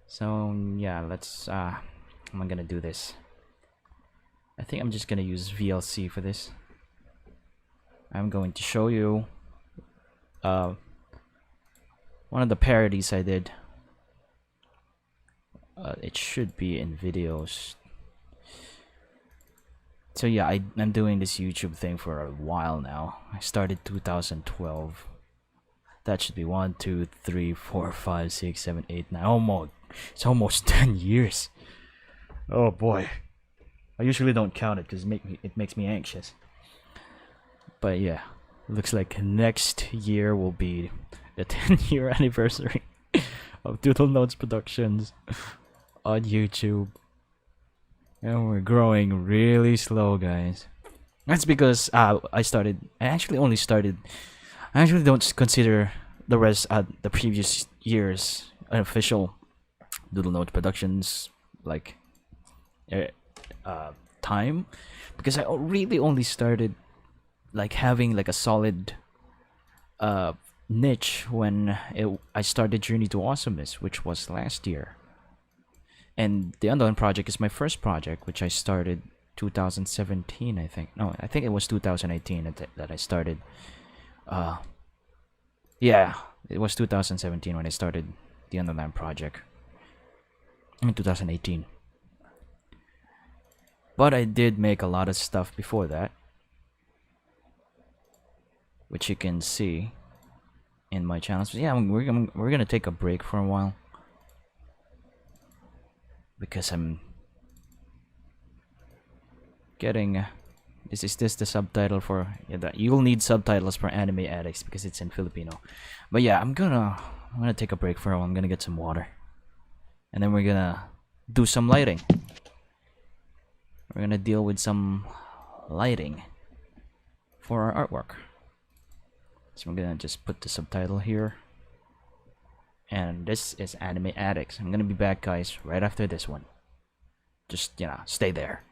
So yeah, let's I'm gonna do this. I think I'm just gonna use VLC for this. I'm going to show you one of the parodies I did. It should be in videos. So yeah, I'm doing this YouTube thing for a while now. I started 2012. That should be 1, 2, 3, 4, 5, 6, 7, 8, 9. It's almost 10 years. Oh boy. I usually don't count it because it makes me anxious. But yeah, looks like next year will be the 10-year anniversary of Doodle Notes Productions on YouTube. And we're growing really slow, guys. That's because I actually don't consider the previous years an official Doodle Notes Productions like time, because I really only started like having like a solid niche when I started Journey to Awesomeness, which was last year. And the Undawn project is my first project, which I started 2017, I think. No, I think it was 2018 that I started. Yeah, it was 2017 when I started the Undawn project. In 2018. But I did make a lot of stuff before that, which you can see in my channel. So yeah, we're gonna take a break for a while because I'm getting. Is this the subtitle for? Yeah, you'll need subtitles for anime addicts because it's in Filipino. But yeah, I'm gonna take a break for a while. I'm gonna get some water, and then we're gonna do some lighting. We're gonna deal with some lighting for our artwork. So I'm gonna just put the subtitle here. And this is Anime Addicts. I'm gonna be back, guys, right after this one. Just, stay there.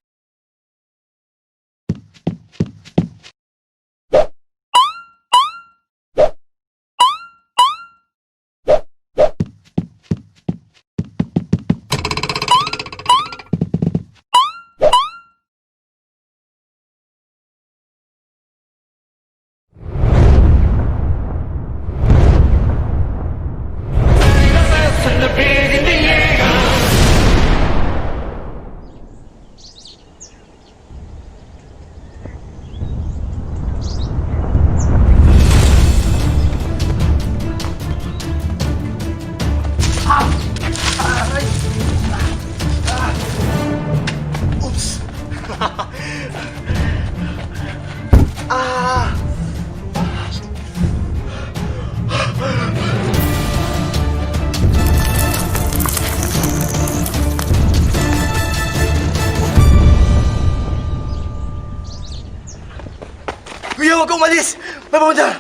Kuya, huwag kang umalis! May papunta!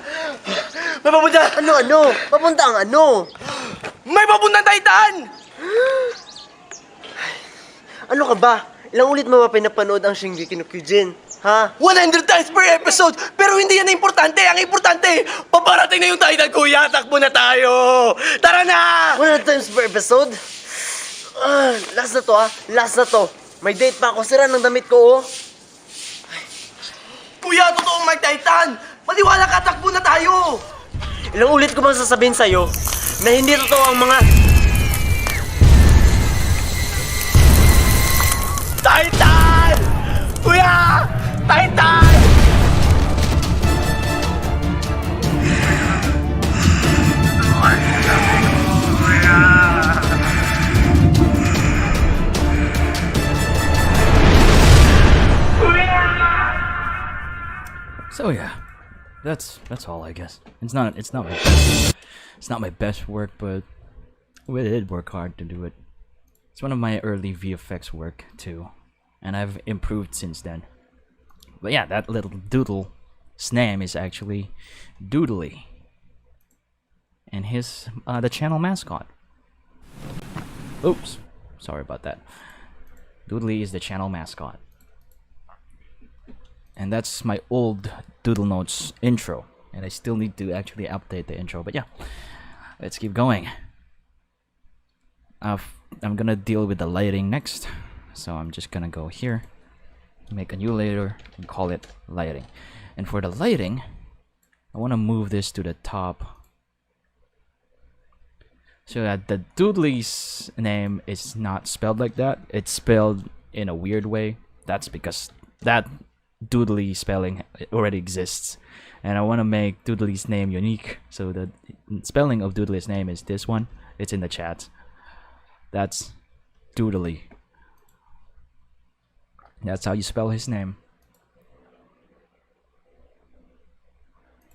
May papunta! Ano? Papunta ang ano? May papuntang Titan! Ano ka ba? Ilang ulit mo ba pinapanood ang Shingeki no Kyojin? Ha? 100 times per episode! Pero hindi yan ang importante! Ang importante, paparating na yung Titan, kuya! Takbo na tayo! Tara na! 100 times per episode? Last na to Last na to. May date pa ako. Sira ng damit ko Kuya, totoong may Titan! Maniwala ka, takbo na tayo! Ilang ulit ko bang sasabihin sa'yo na hindi totoo ang mga... Titan! Kuya! Titan! So yeah, that's all, I guess. It's not my best work, but we did work hard to do it. It's one of my early VFX work too, and I've improved since then. But yeah, that little doodle's name is actually Doodly, and his the channel mascot. Oops, sorry about that. Doodly is the channel mascot. And that's my old Doodle Notes intro. And I still need to actually update the intro. But yeah, let's keep going. I'm gonna deal with the lighting next. So I'm just gonna go here, make a new layer, and call it lighting. And for the lighting, I wanna move this to the top, so that the Doodly's name is not spelled like that. It's spelled in a weird way. That's because that Doodly spelling already exists, and I want to make Doodly's name unique. So the spelling of Doodly's name is this one. It's in the chat. That's Doodly. That's how you spell his name.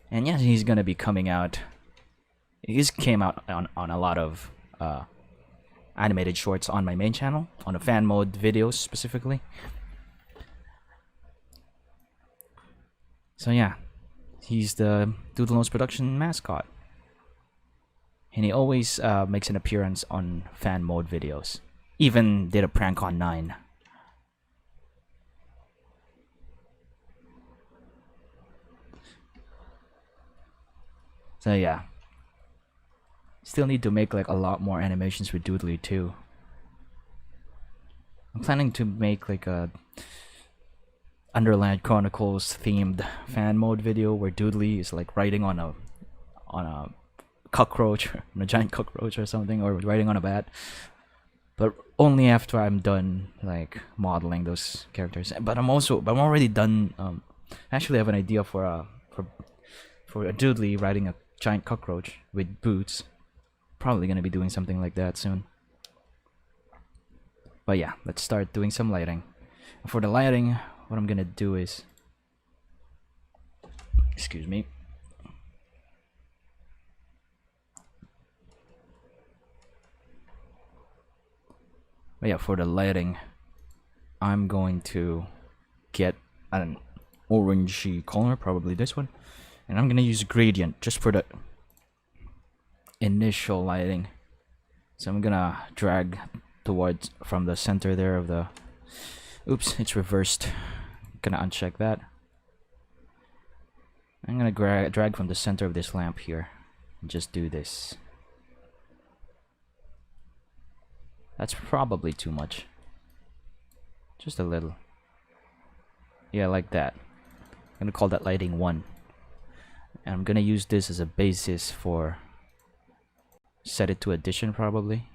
And yeah, he's gonna be coming out. He's came out on a lot of animated shorts on my main channel, on the fan mode videos specifically. So yeah, he's the Doodle Nose production mascot, and he always makes an appearance on fan mode videos. Even did a prank on 9. So yeah, still need to make like a lot more animations with Doodly too. I'm planning to make like a Underland Chronicles themed fan mode video where Doodly is like riding on a cockroach, on a giant cockroach or something, or riding on a bat. But only after I'm done like modeling those characters. But I'm already done. Actually, I have an idea for a Doodly riding a giant cockroach with boots. Probably gonna be doing something like that soon. But yeah, let's start doing some lighting. For the lighting, what I'm gonna do is, excuse me. But yeah, for the lighting, I'm going to get an orangey color, probably this one, and I'm gonna use gradient just for the initial lighting. So I'm gonna drag towards from the center there of the, oops, it's reversed. Gonna uncheck that. I'm gonna drag from the center of this lamp here and just do this. That's probably too much. Just a little. Yeah, like that. I'm gonna call that lighting 1. And I'm gonna use this as a basis for, set it to addition probably.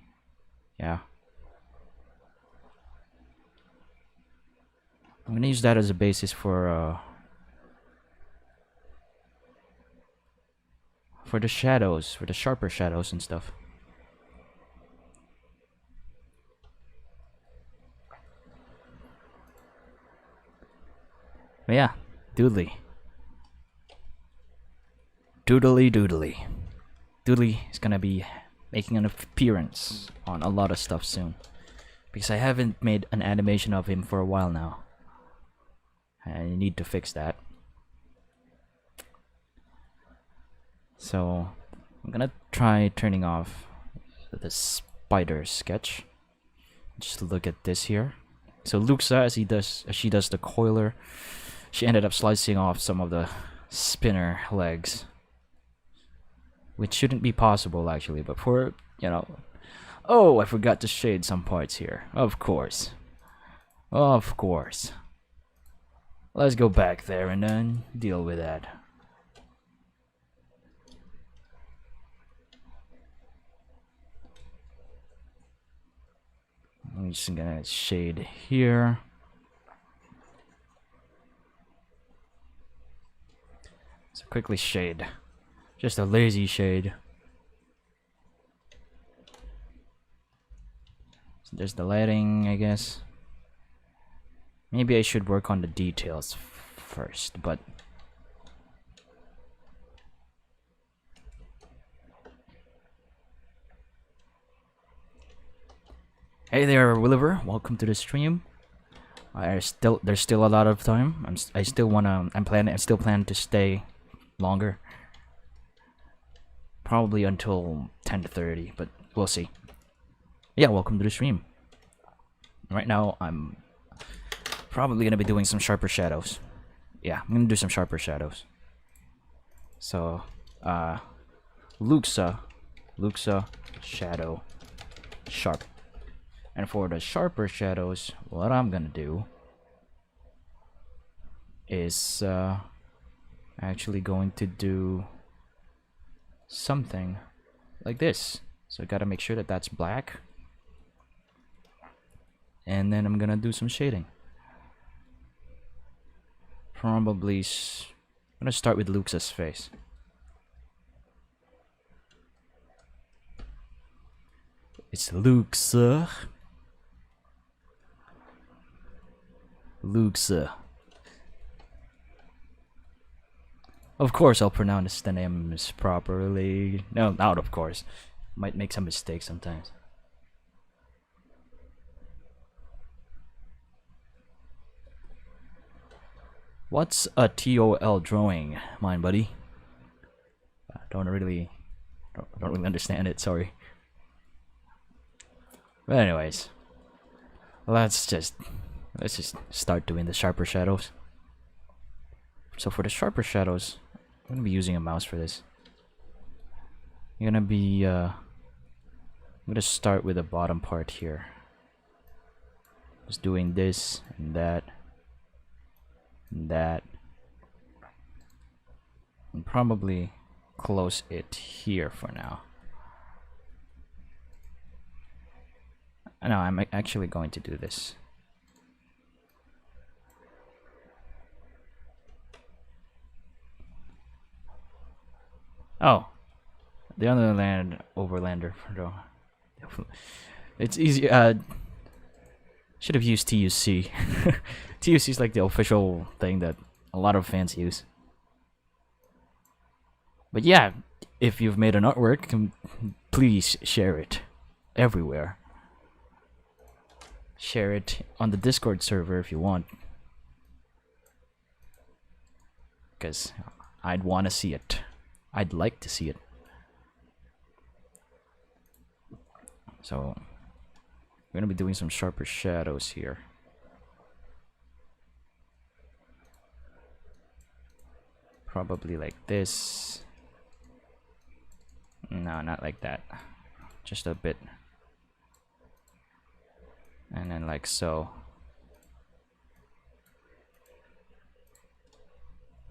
Yeah. I'm gonna use that as a basis for the shadows, for the sharper shadows and stuff. But yeah, Doodly. Doodly. Doodly is gonna be making an appearance on a lot of stuff soon. Because I haven't made an animation of him for a while now. I need to fix that. So I'm gonna try turning off the spider sketch. Just look at this here. So Luxa, as she does the Coiler, she ended up slicing off some of the spinner legs, which shouldn't be possible actually, but for, you know, oh, I forgot to shade some parts here. Of course. Let's go back there and then deal with that. I'm just gonna shade here. So quickly shade. Just a lazy shade. So there's the lighting, I guess. Maybe I should work on the details first, but hey there, Williver. Welcome to the stream. There's still a lot of time. I still plan to stay longer. Probably until 10:30, but we'll see. Yeah, welcome to the stream. Right now, I'm probably gonna be doing some sharper shadows. Yeah, I'm gonna do some sharper shadows. So, Luxa, shadow, sharp. And for the sharper shadows, what I'm gonna do is actually going to do something like this. So I gotta make sure that that's black. And then I'm gonna do some shading. Probably, I'm gonna start with Luxa's face. It's Luxa. Of course, I'll pronounce the names properly. No, not of course. might make some mistakes sometimes. What's a TOL drawing, mine buddy? I don't really understand it. Sorry. But anyways, let's just start doing the sharper shadows. So for the sharper shadows, I'm gonna be using a mouse for this. I'm gonna start with the bottom part here. Just doing this and that and that, and probably close it here for now. No, I'm actually going to do this. Oh, the overlander. It's easy. Should have used TUC. TUC is like the official thing that a lot of fans use. But yeah, if you've made an artwork, please share it everywhere. Share it on the Discord server if you want, because I'd want to see it. I'd like to see it. So we're gonna be doing some sharper shadows here. Probably like this. No, not like that. Just a bit. And then like so.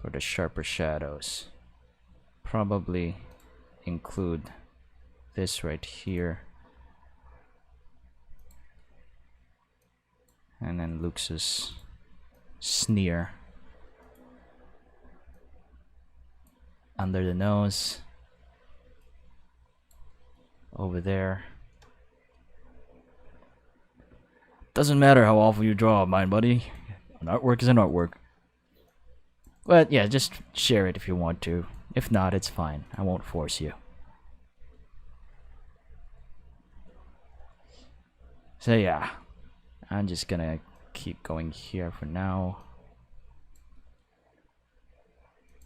For the sharper shadows. Probably include this right here. And then Lux's sneer under the nose, over there. Doesn't matter how awful you draw, mine buddy. An artwork is an artwork. But yeah, just share it if you want to. If not, it's fine. I won't force you. So yeah, I'm just gonna keep going here for now.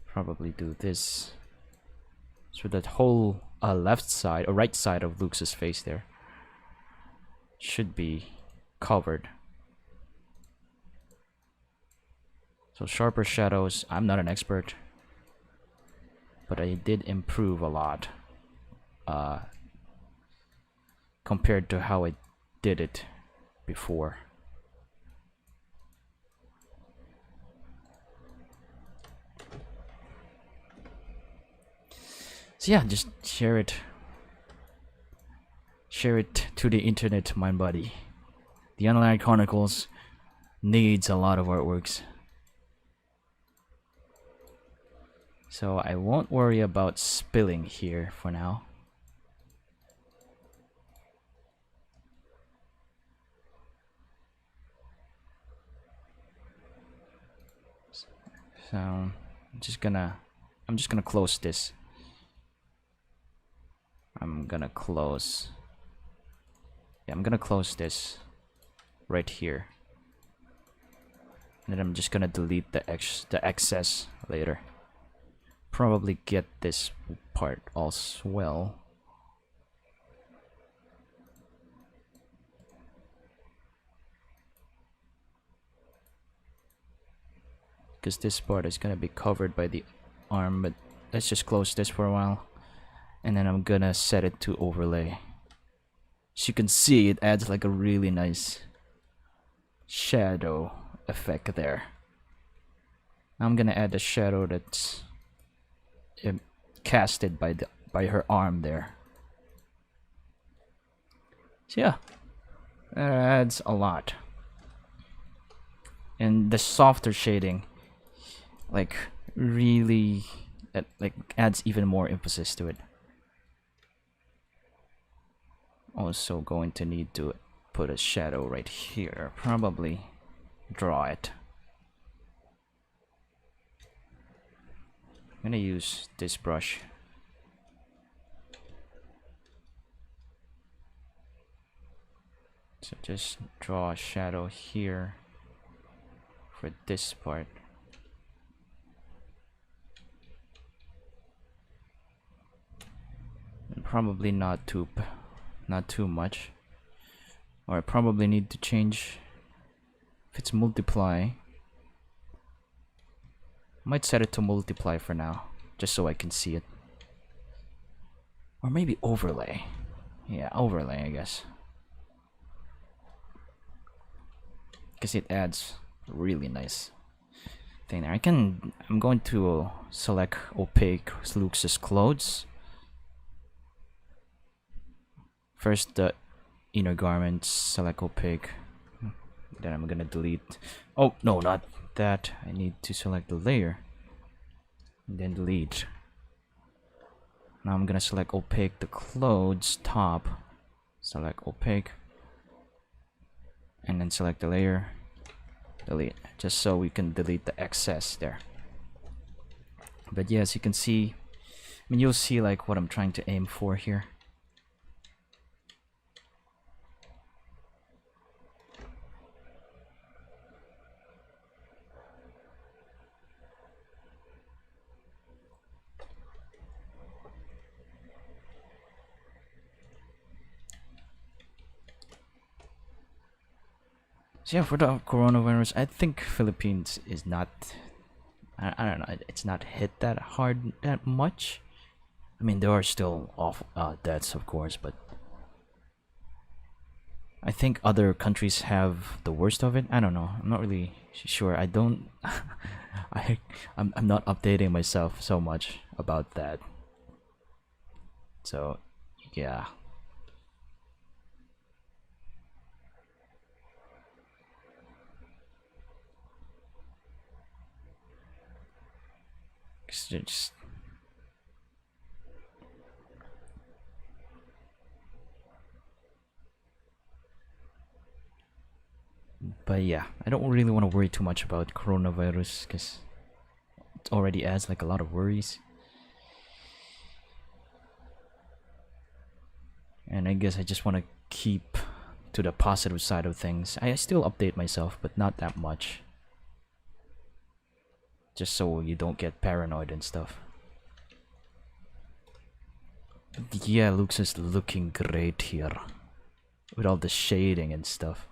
Probably do this. So that whole left side or right side of Lux's face there should be covered. So sharper shadows, I'm not an expert, but I did improve a lot compared to how I did it before. So yeah, just share it. Share it to the internet, my buddy. The Online Chronicles needs a lot of artworks. So I won't worry about spilling here for now. So I'm just gonna close this. I'm gonna close this right here. And then I'm just gonna delete the excess later. Probably get this part as well. Because this part is gonna be covered by the arm, but let's just close this for a while. And then I'm gonna set it to overlay. As you can see, it adds like a really nice shadow effect there. I'm gonna add a shadow that's casted by her arm there. So yeah, that adds a lot. And the softer shading, like really, like adds even more emphasis to it. Also going to need to put a shadow right here. Probably draw it. I'm gonna use this brush. So just draw a shadow here for this part. And probably not too much. Or I probably need to change if it's multiply. Might set it to multiply for now, just so I can see it. Or maybe overlay. Yeah, overlay, I guess. Because it adds a really nice thing there. I'm going to select opaque Lux's clothes. First the inner garments, select opaque. Then I'm gonna delete. Oh no, not that. I need to select the layer. And then delete. Now I'm gonna select opaque the clothes top. Select opaque. And then select the layer. Delete. Just so we can delete the excess there. But yeah, as you can see, I mean, you'll see like what I'm trying to aim for here. So yeah, for the coronavirus, I think Philippines is not, I don't know, it's not hit that hard that much. I mean, there are still awful deaths, of course, but I think other countries have the worst of it. I don't know. I'm not really sure. I don't. I'm not updating myself so much about that. So, yeah. Just but yeah, I don't really want to worry too much about coronavirus because it already adds like a lot of worries. And I guess I just want to keep to the positive side of things. I still update myself, but not that much. Just so you don't get paranoid and stuff. Yeah, Lux is looking great here. With all the shading and stuff.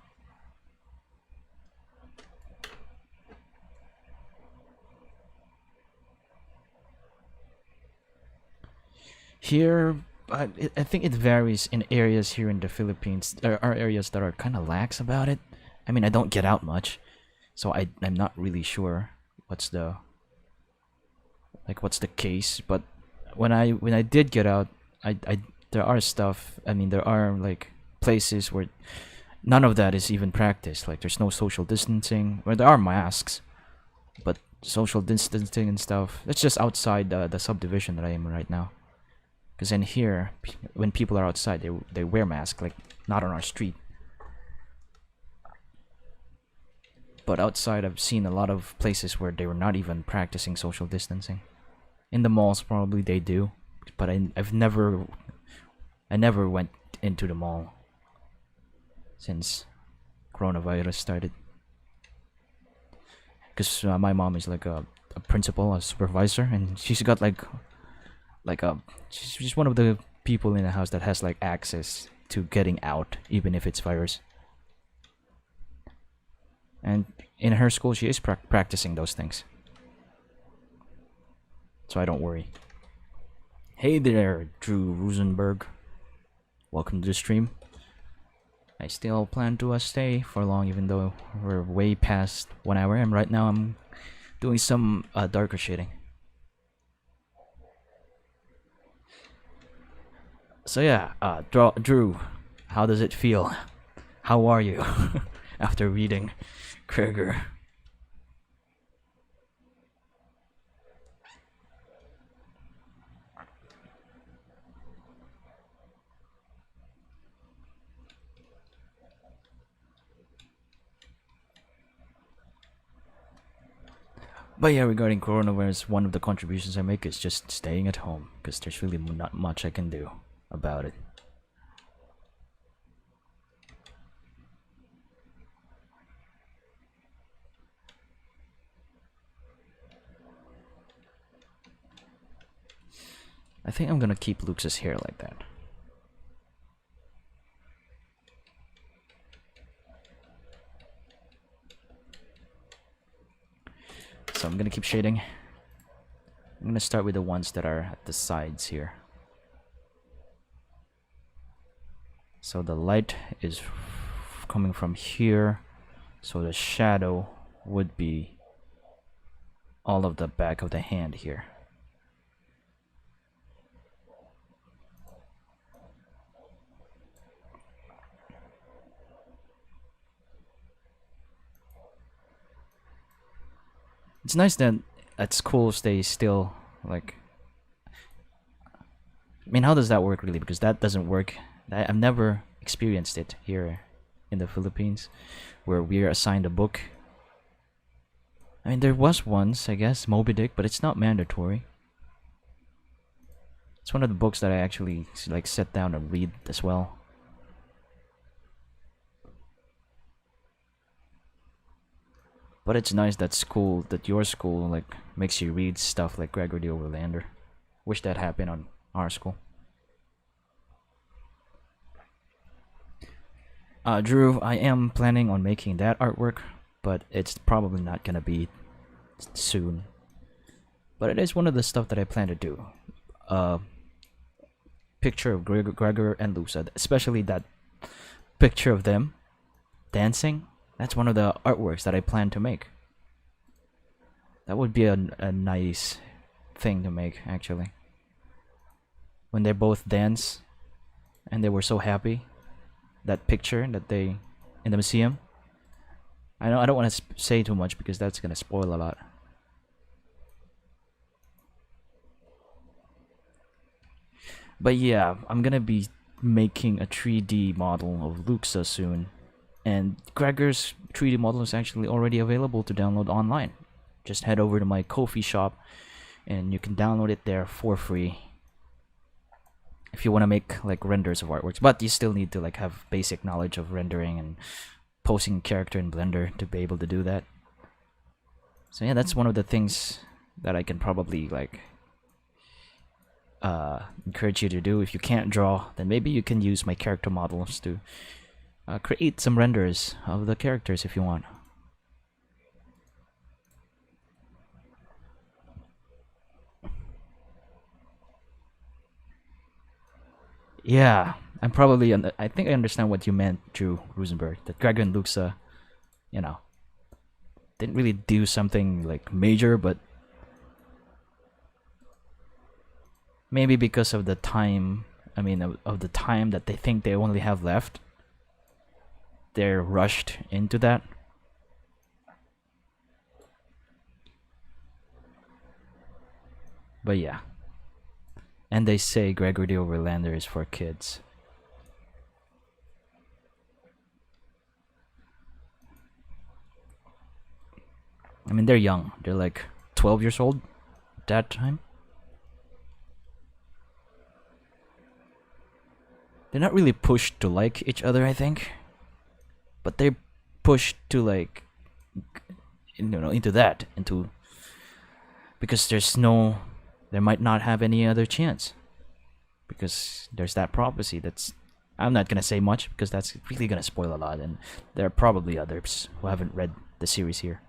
Here, I think it varies in areas here in the Philippines. There are areas that are kind of lax about it. I mean, I don't get out much, so I'm not really sure what's the case. But when I did get out, I there are stuff. I mean, there are like places where none of that is even practiced. Like there's no social distancing. Well, there are masks, but social distancing and stuff. That's just outside the subdivision that I am right now. Because in here, when people are outside, they wear masks, like not on our street. But outside, I've seen a lot of places where they were not even practicing social distancing. In the malls, probably they do, but I never went into the mall since coronavirus started. Because my mom is like a principal, a supervisor, and she's got she's one of the people in the house that has like access to getting out, even if it's virus. And in her school, she is practicing those things. So I don't worry. Hey there, Drew Rosenberg. Welcome to the stream. I still plan to stay for long, even though we're way past 1 hour. And right now I'm doing some darker shading. So yeah, Drew, how does it feel? How are you after reading Krieger? But yeah, regarding coronavirus, one of the contributions I make is just staying at home, because there's really not much I can do about it. I think I'm gonna keep Lux's hair like that. So I'm gonna keep shading. I'm gonna start with the ones that are at the sides here. So the light is coming from here, so the shadow would be all of the back of the hand here. It's nice that at schools they still like. I mean, how does that work really? Because that doesn't work. I've never experienced it here in the Philippines, where we're assigned a book. I mean, there was once, I guess, Moby Dick, but it's not mandatory. It's one of the books that I actually like sit down and read as well. But it's nice that your school like makes you read stuff like Gregory the Overlander. Wish that happened on our school. Drew, I am planning on making that artwork, but it's probably not gonna be soon. But it is one of the stuff that I plan to do. Picture of Gregor and Lusa, especially that picture of them dancing. That's one of the artworks that I plan to make. That would be a nice thing to make, actually. When they both dance and they were so happy. That picture that they in the museum. I don't want to say too much because that's gonna spoil a lot. But yeah, I'm gonna be making a 3D model of Luxa soon, and Gregor's 3D model is actually already available to download online. Just head over to my KoFi shop, and you can download it there for free. If you want to make like renders of artworks, but you still need to like have basic knowledge of rendering and posing a character in Blender to be able to do that. So yeah, that's one of the things that I can probably like encourage you to do. If you can't draw, then maybe you can use my character models to create some renders of the characters if you want. Yeah, I'm probably. I think I understand what you meant, Drew Rosenberg. That Gregor and Luxa, you know, didn't really do something like major, but maybe because of the time. I mean, of the time that they think they only have left, they're rushed into that. But yeah. And they say Gregory the Overlander is for kids. I mean, they're young. They're like 12 years old at that time. They're not really pushed to like each other, I think. But they're pushed to like, into that. Because there might not have any other chance, because there's that prophecy that's. I'm not gonna say much because that's really gonna spoil a lot, and there are probably others who haven't read the series here.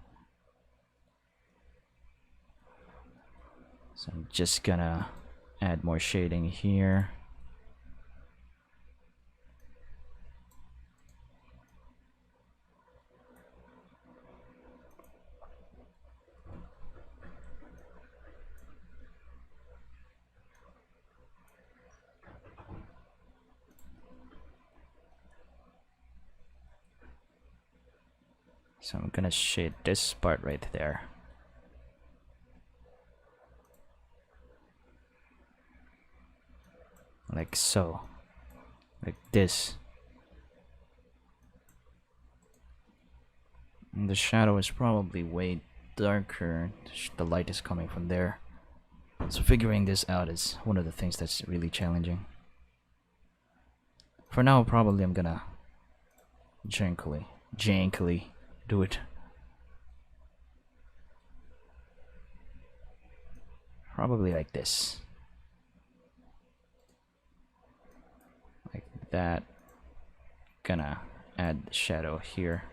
So I'm just gonna add more shading here. So I'm gonna shade this part right there. Like so. Like this. And the shadow is probably way darker. The light is coming from there. So figuring this out is one of the things that's really challenging. For now, probably I'm gonna jankily do it. Probably like this. that. Gonna add shadow here.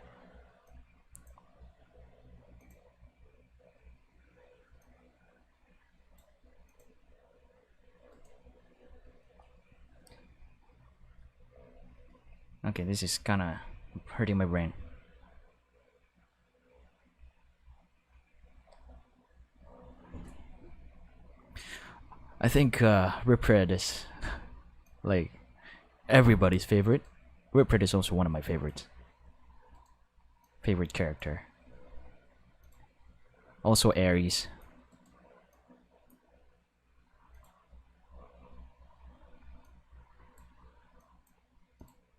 Okay, this is kinda hurting my brain. I think Ripred is like everybody's favorite. Ripred is also one of my favorites. Favorite character. Also Ares.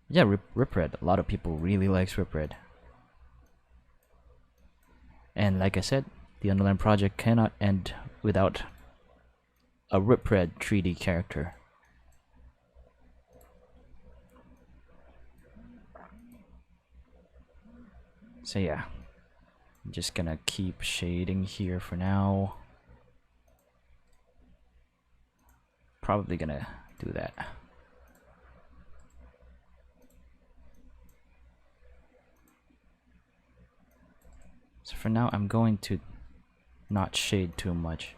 Yeah, Ripred. A lot of people really likes Ripred. And like I said, the Underline project cannot end without a Ripred 3D character. So yeah, I'm just gonna keep shading here for now. Probably gonna do that. So for now, I'm going to not shade too much.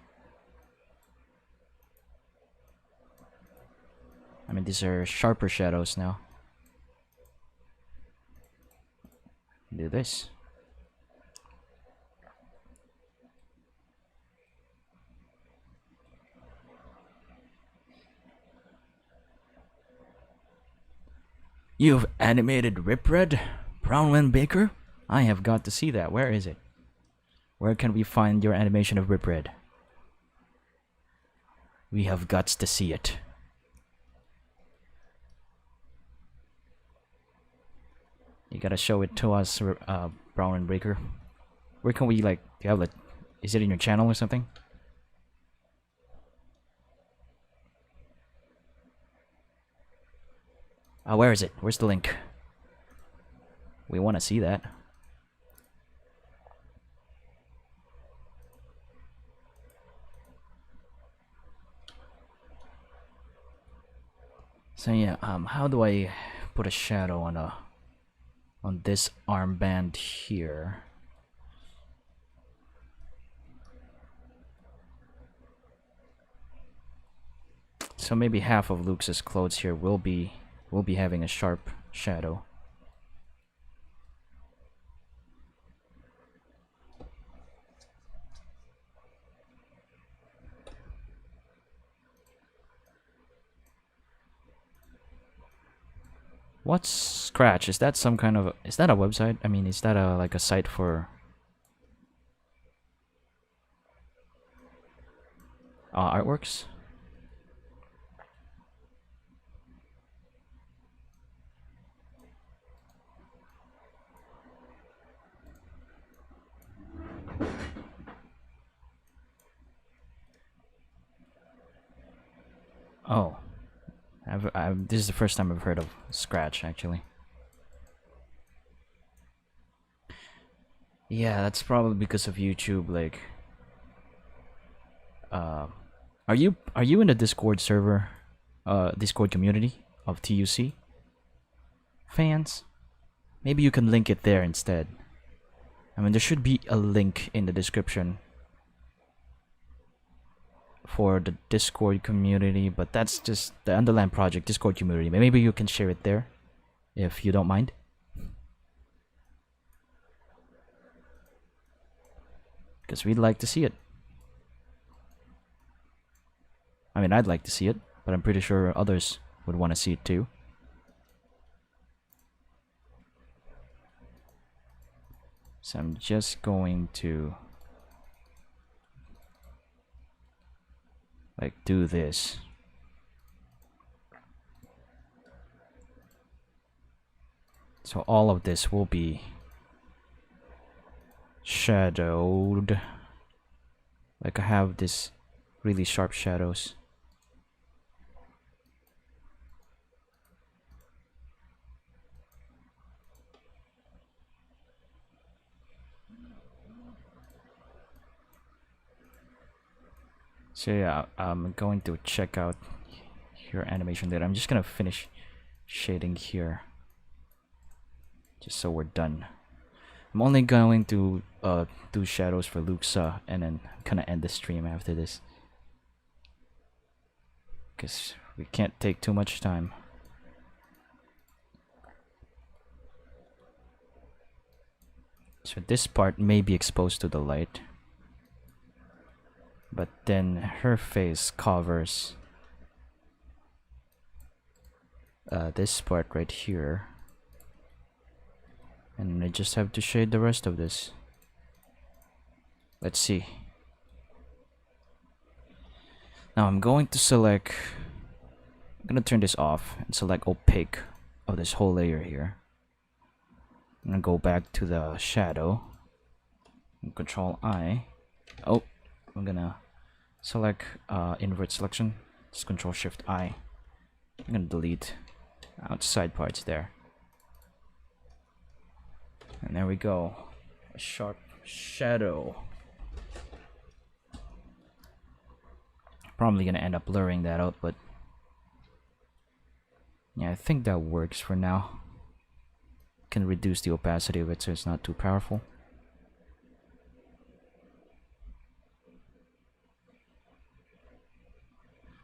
I mean, these are sharper shadows now. Do this. You've animated Ripred? Brownwind Baker? I have got to see that. Where is it? Where can we find your animation of Ripred? We have got to see it. You gotta show it to us, Brownwind Baker. Where can we, like, do you have, like, is it in your channel or something? Where is it? Where's the link? We want to see that. So yeah, how do I put a shadow on this armband here? So maybe half of Lux's clothes here will be having a sharp shadow. What's Scratch? Is that some kind of, is that a website? I mean, is that a like a site for artworks? Oh, this is the first time I've heard of Scratch, actually. Yeah, that's probably because of YouTube. Like, are you in the Discord server, Discord community of TUC fans? Maybe you can link it there instead. I mean, there should be a link in the description for the Discord community, but that's just the Underline project Discord community. Maybe you can share it there if you don't mind. Because we'd like to see it. I mean, I'd like to see it, but I'm pretty sure others would want to see it too. So I'm just going to like do this. So all of this will be shadowed. Like I have this really sharp shadows. So yeah, I'm going to check out your animation later. I'm just gonna finish shading here, just so we're done. I'm only going to do shadows for Luxa, and then kind of end the stream after this, because we can't take too much time. So this part may be exposed to the light, but then her face covers this part right here, and I just have to shade the rest of this. Let's see. Now I'm going to select, I'm gonna turn this off and select opaque of this whole layer here. I'm gonna go back to the shadow, Control I. Oh, I'm gonna select invert selection, just Control Shift I. I'm gonna delete outside parts there, and there we go, a sharp shadow. Probably gonna end up blurring that out, but yeah, I think that works for now. Can reduce the opacity of it so it's not too powerful.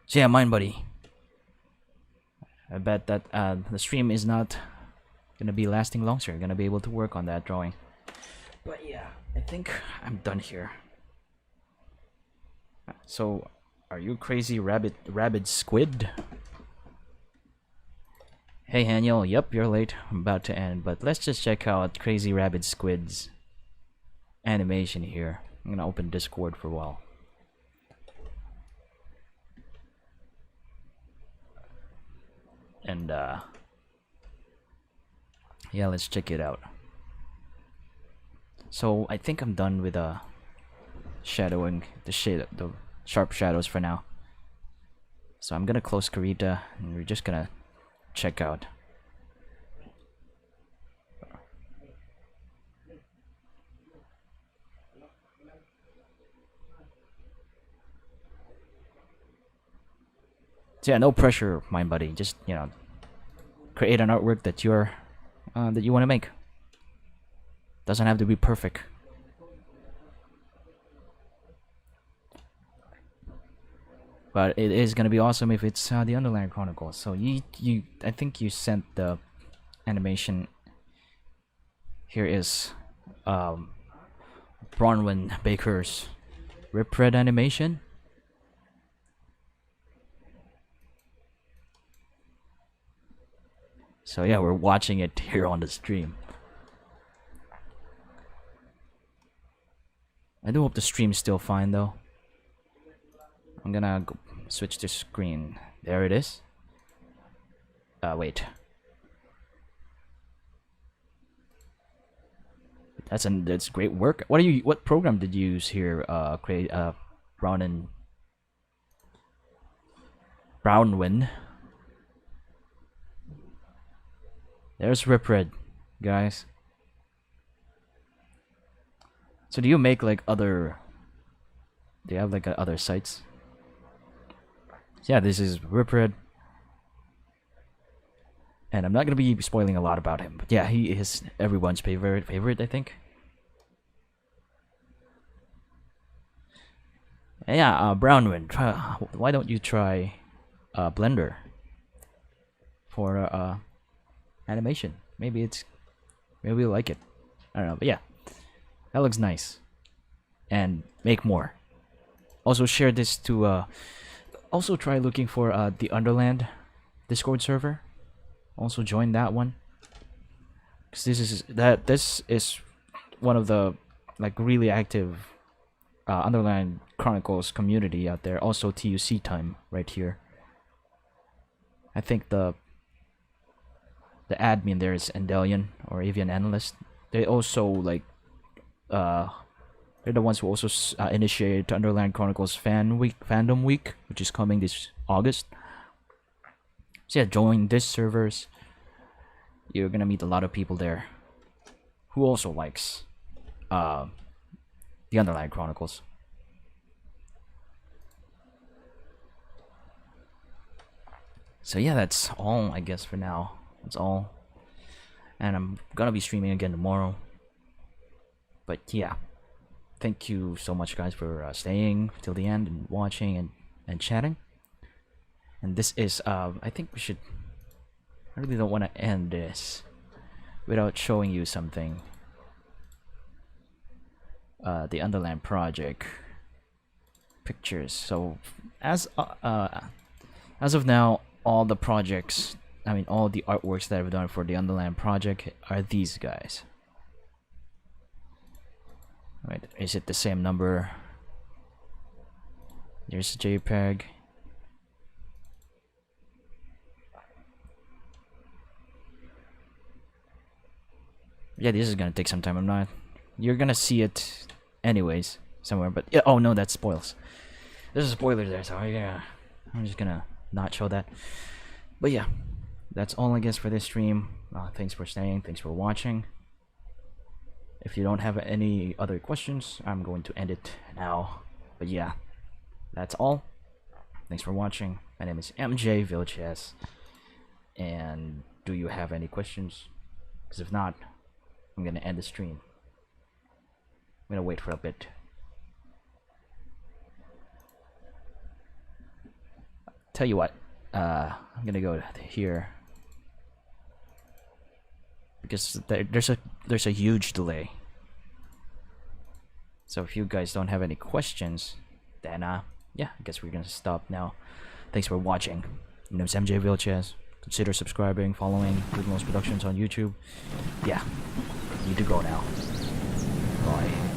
So yeah, Mind Buddy, I bet that the stream is not gonna be lasting long, so you're gonna be able to work on that drawing. But yeah, I think I'm done here. So, are you crazy rabid squid? Hey Haniel, yep, you're late. I'm about to end, but let's just check out Crazy Rabid Squid's animation here. I'm gonna open Discord for a while. And yeah, let's check it out. So I think I'm done with shadowing the sharp shadows for now. So I'm gonna close Karita, and we're just gonna check out. So yeah, no pressure, Mind Buddy. Just, you know, create an artwork that you want to make. Doesn't have to be perfect. But it is gonna be awesome if it's the Underland Chronicles. So I think you sent the animation. Here is Bronwyn Baker's Rip Red animation. So yeah, we're watching it here on the stream. I do hope the stream's still fine though. I'm gonna go switch to screen. There it is. Wait. That's great work. What program did you use here? Brownwyn. There's Rip Red, guys. So do you make like other? Do you have like other sites? Yeah, this is Rip Red, and I'm not gonna be spoiling a lot about him, but yeah, he is everyone's favorite, I think. Yeah, Brownwyn, why don't you try Blender for animation? Maybe you'll like it. I don't know, but yeah, that looks nice. And make more. Also share this to also try looking for the Underland Discord server. Also join that one, because this is one of the like really active Underland Chronicles community out there. Also TUC time right here. I think the admin there is Endelian or Avian Analyst. They also like they're the ones who also initiated Underland Chronicles Fandom Week, which is coming this August. So yeah, join this servers. You're gonna meet a lot of people there who also likes the Underland Chronicles. So yeah, that's all I guess for now. That's all. And I'm gonna be streaming again tomorrow. But yeah, thank you so much, guys, for staying till the end and watching and chatting. And this is I think we should. I really don't want to end this without showing you something. The Underland project pictures. So as of now, all the projects, I mean all the artworks that I've done for the Underland project are these guys. Right, is it the same number? There's a JPEG. Yeah, this is gonna take some time. You're gonna see it anyways somewhere, but yeah, oh no, that spoils. There's a spoiler there, so yeah, I'm just gonna not show that. But yeah, that's all I guess for this stream. Thanks for staying, thanks for watching. If you don't have any other questions, I'm going to end it now. But yeah, that's all. Thanks for watching. My name is MJ Vilches. And do you have any questions? Because if not, I'm gonna end the stream. I'm gonna wait for a bit. Tell you what, I'm gonna go here because there's a huge delay. So if you guys don't have any questions, then yeah, I guess we're gonna stop now. Thanks for watching. My name's MJ Vilches. Consider subscribing, following Google's Productions on YouTube. Yeah, need to go now. Bye.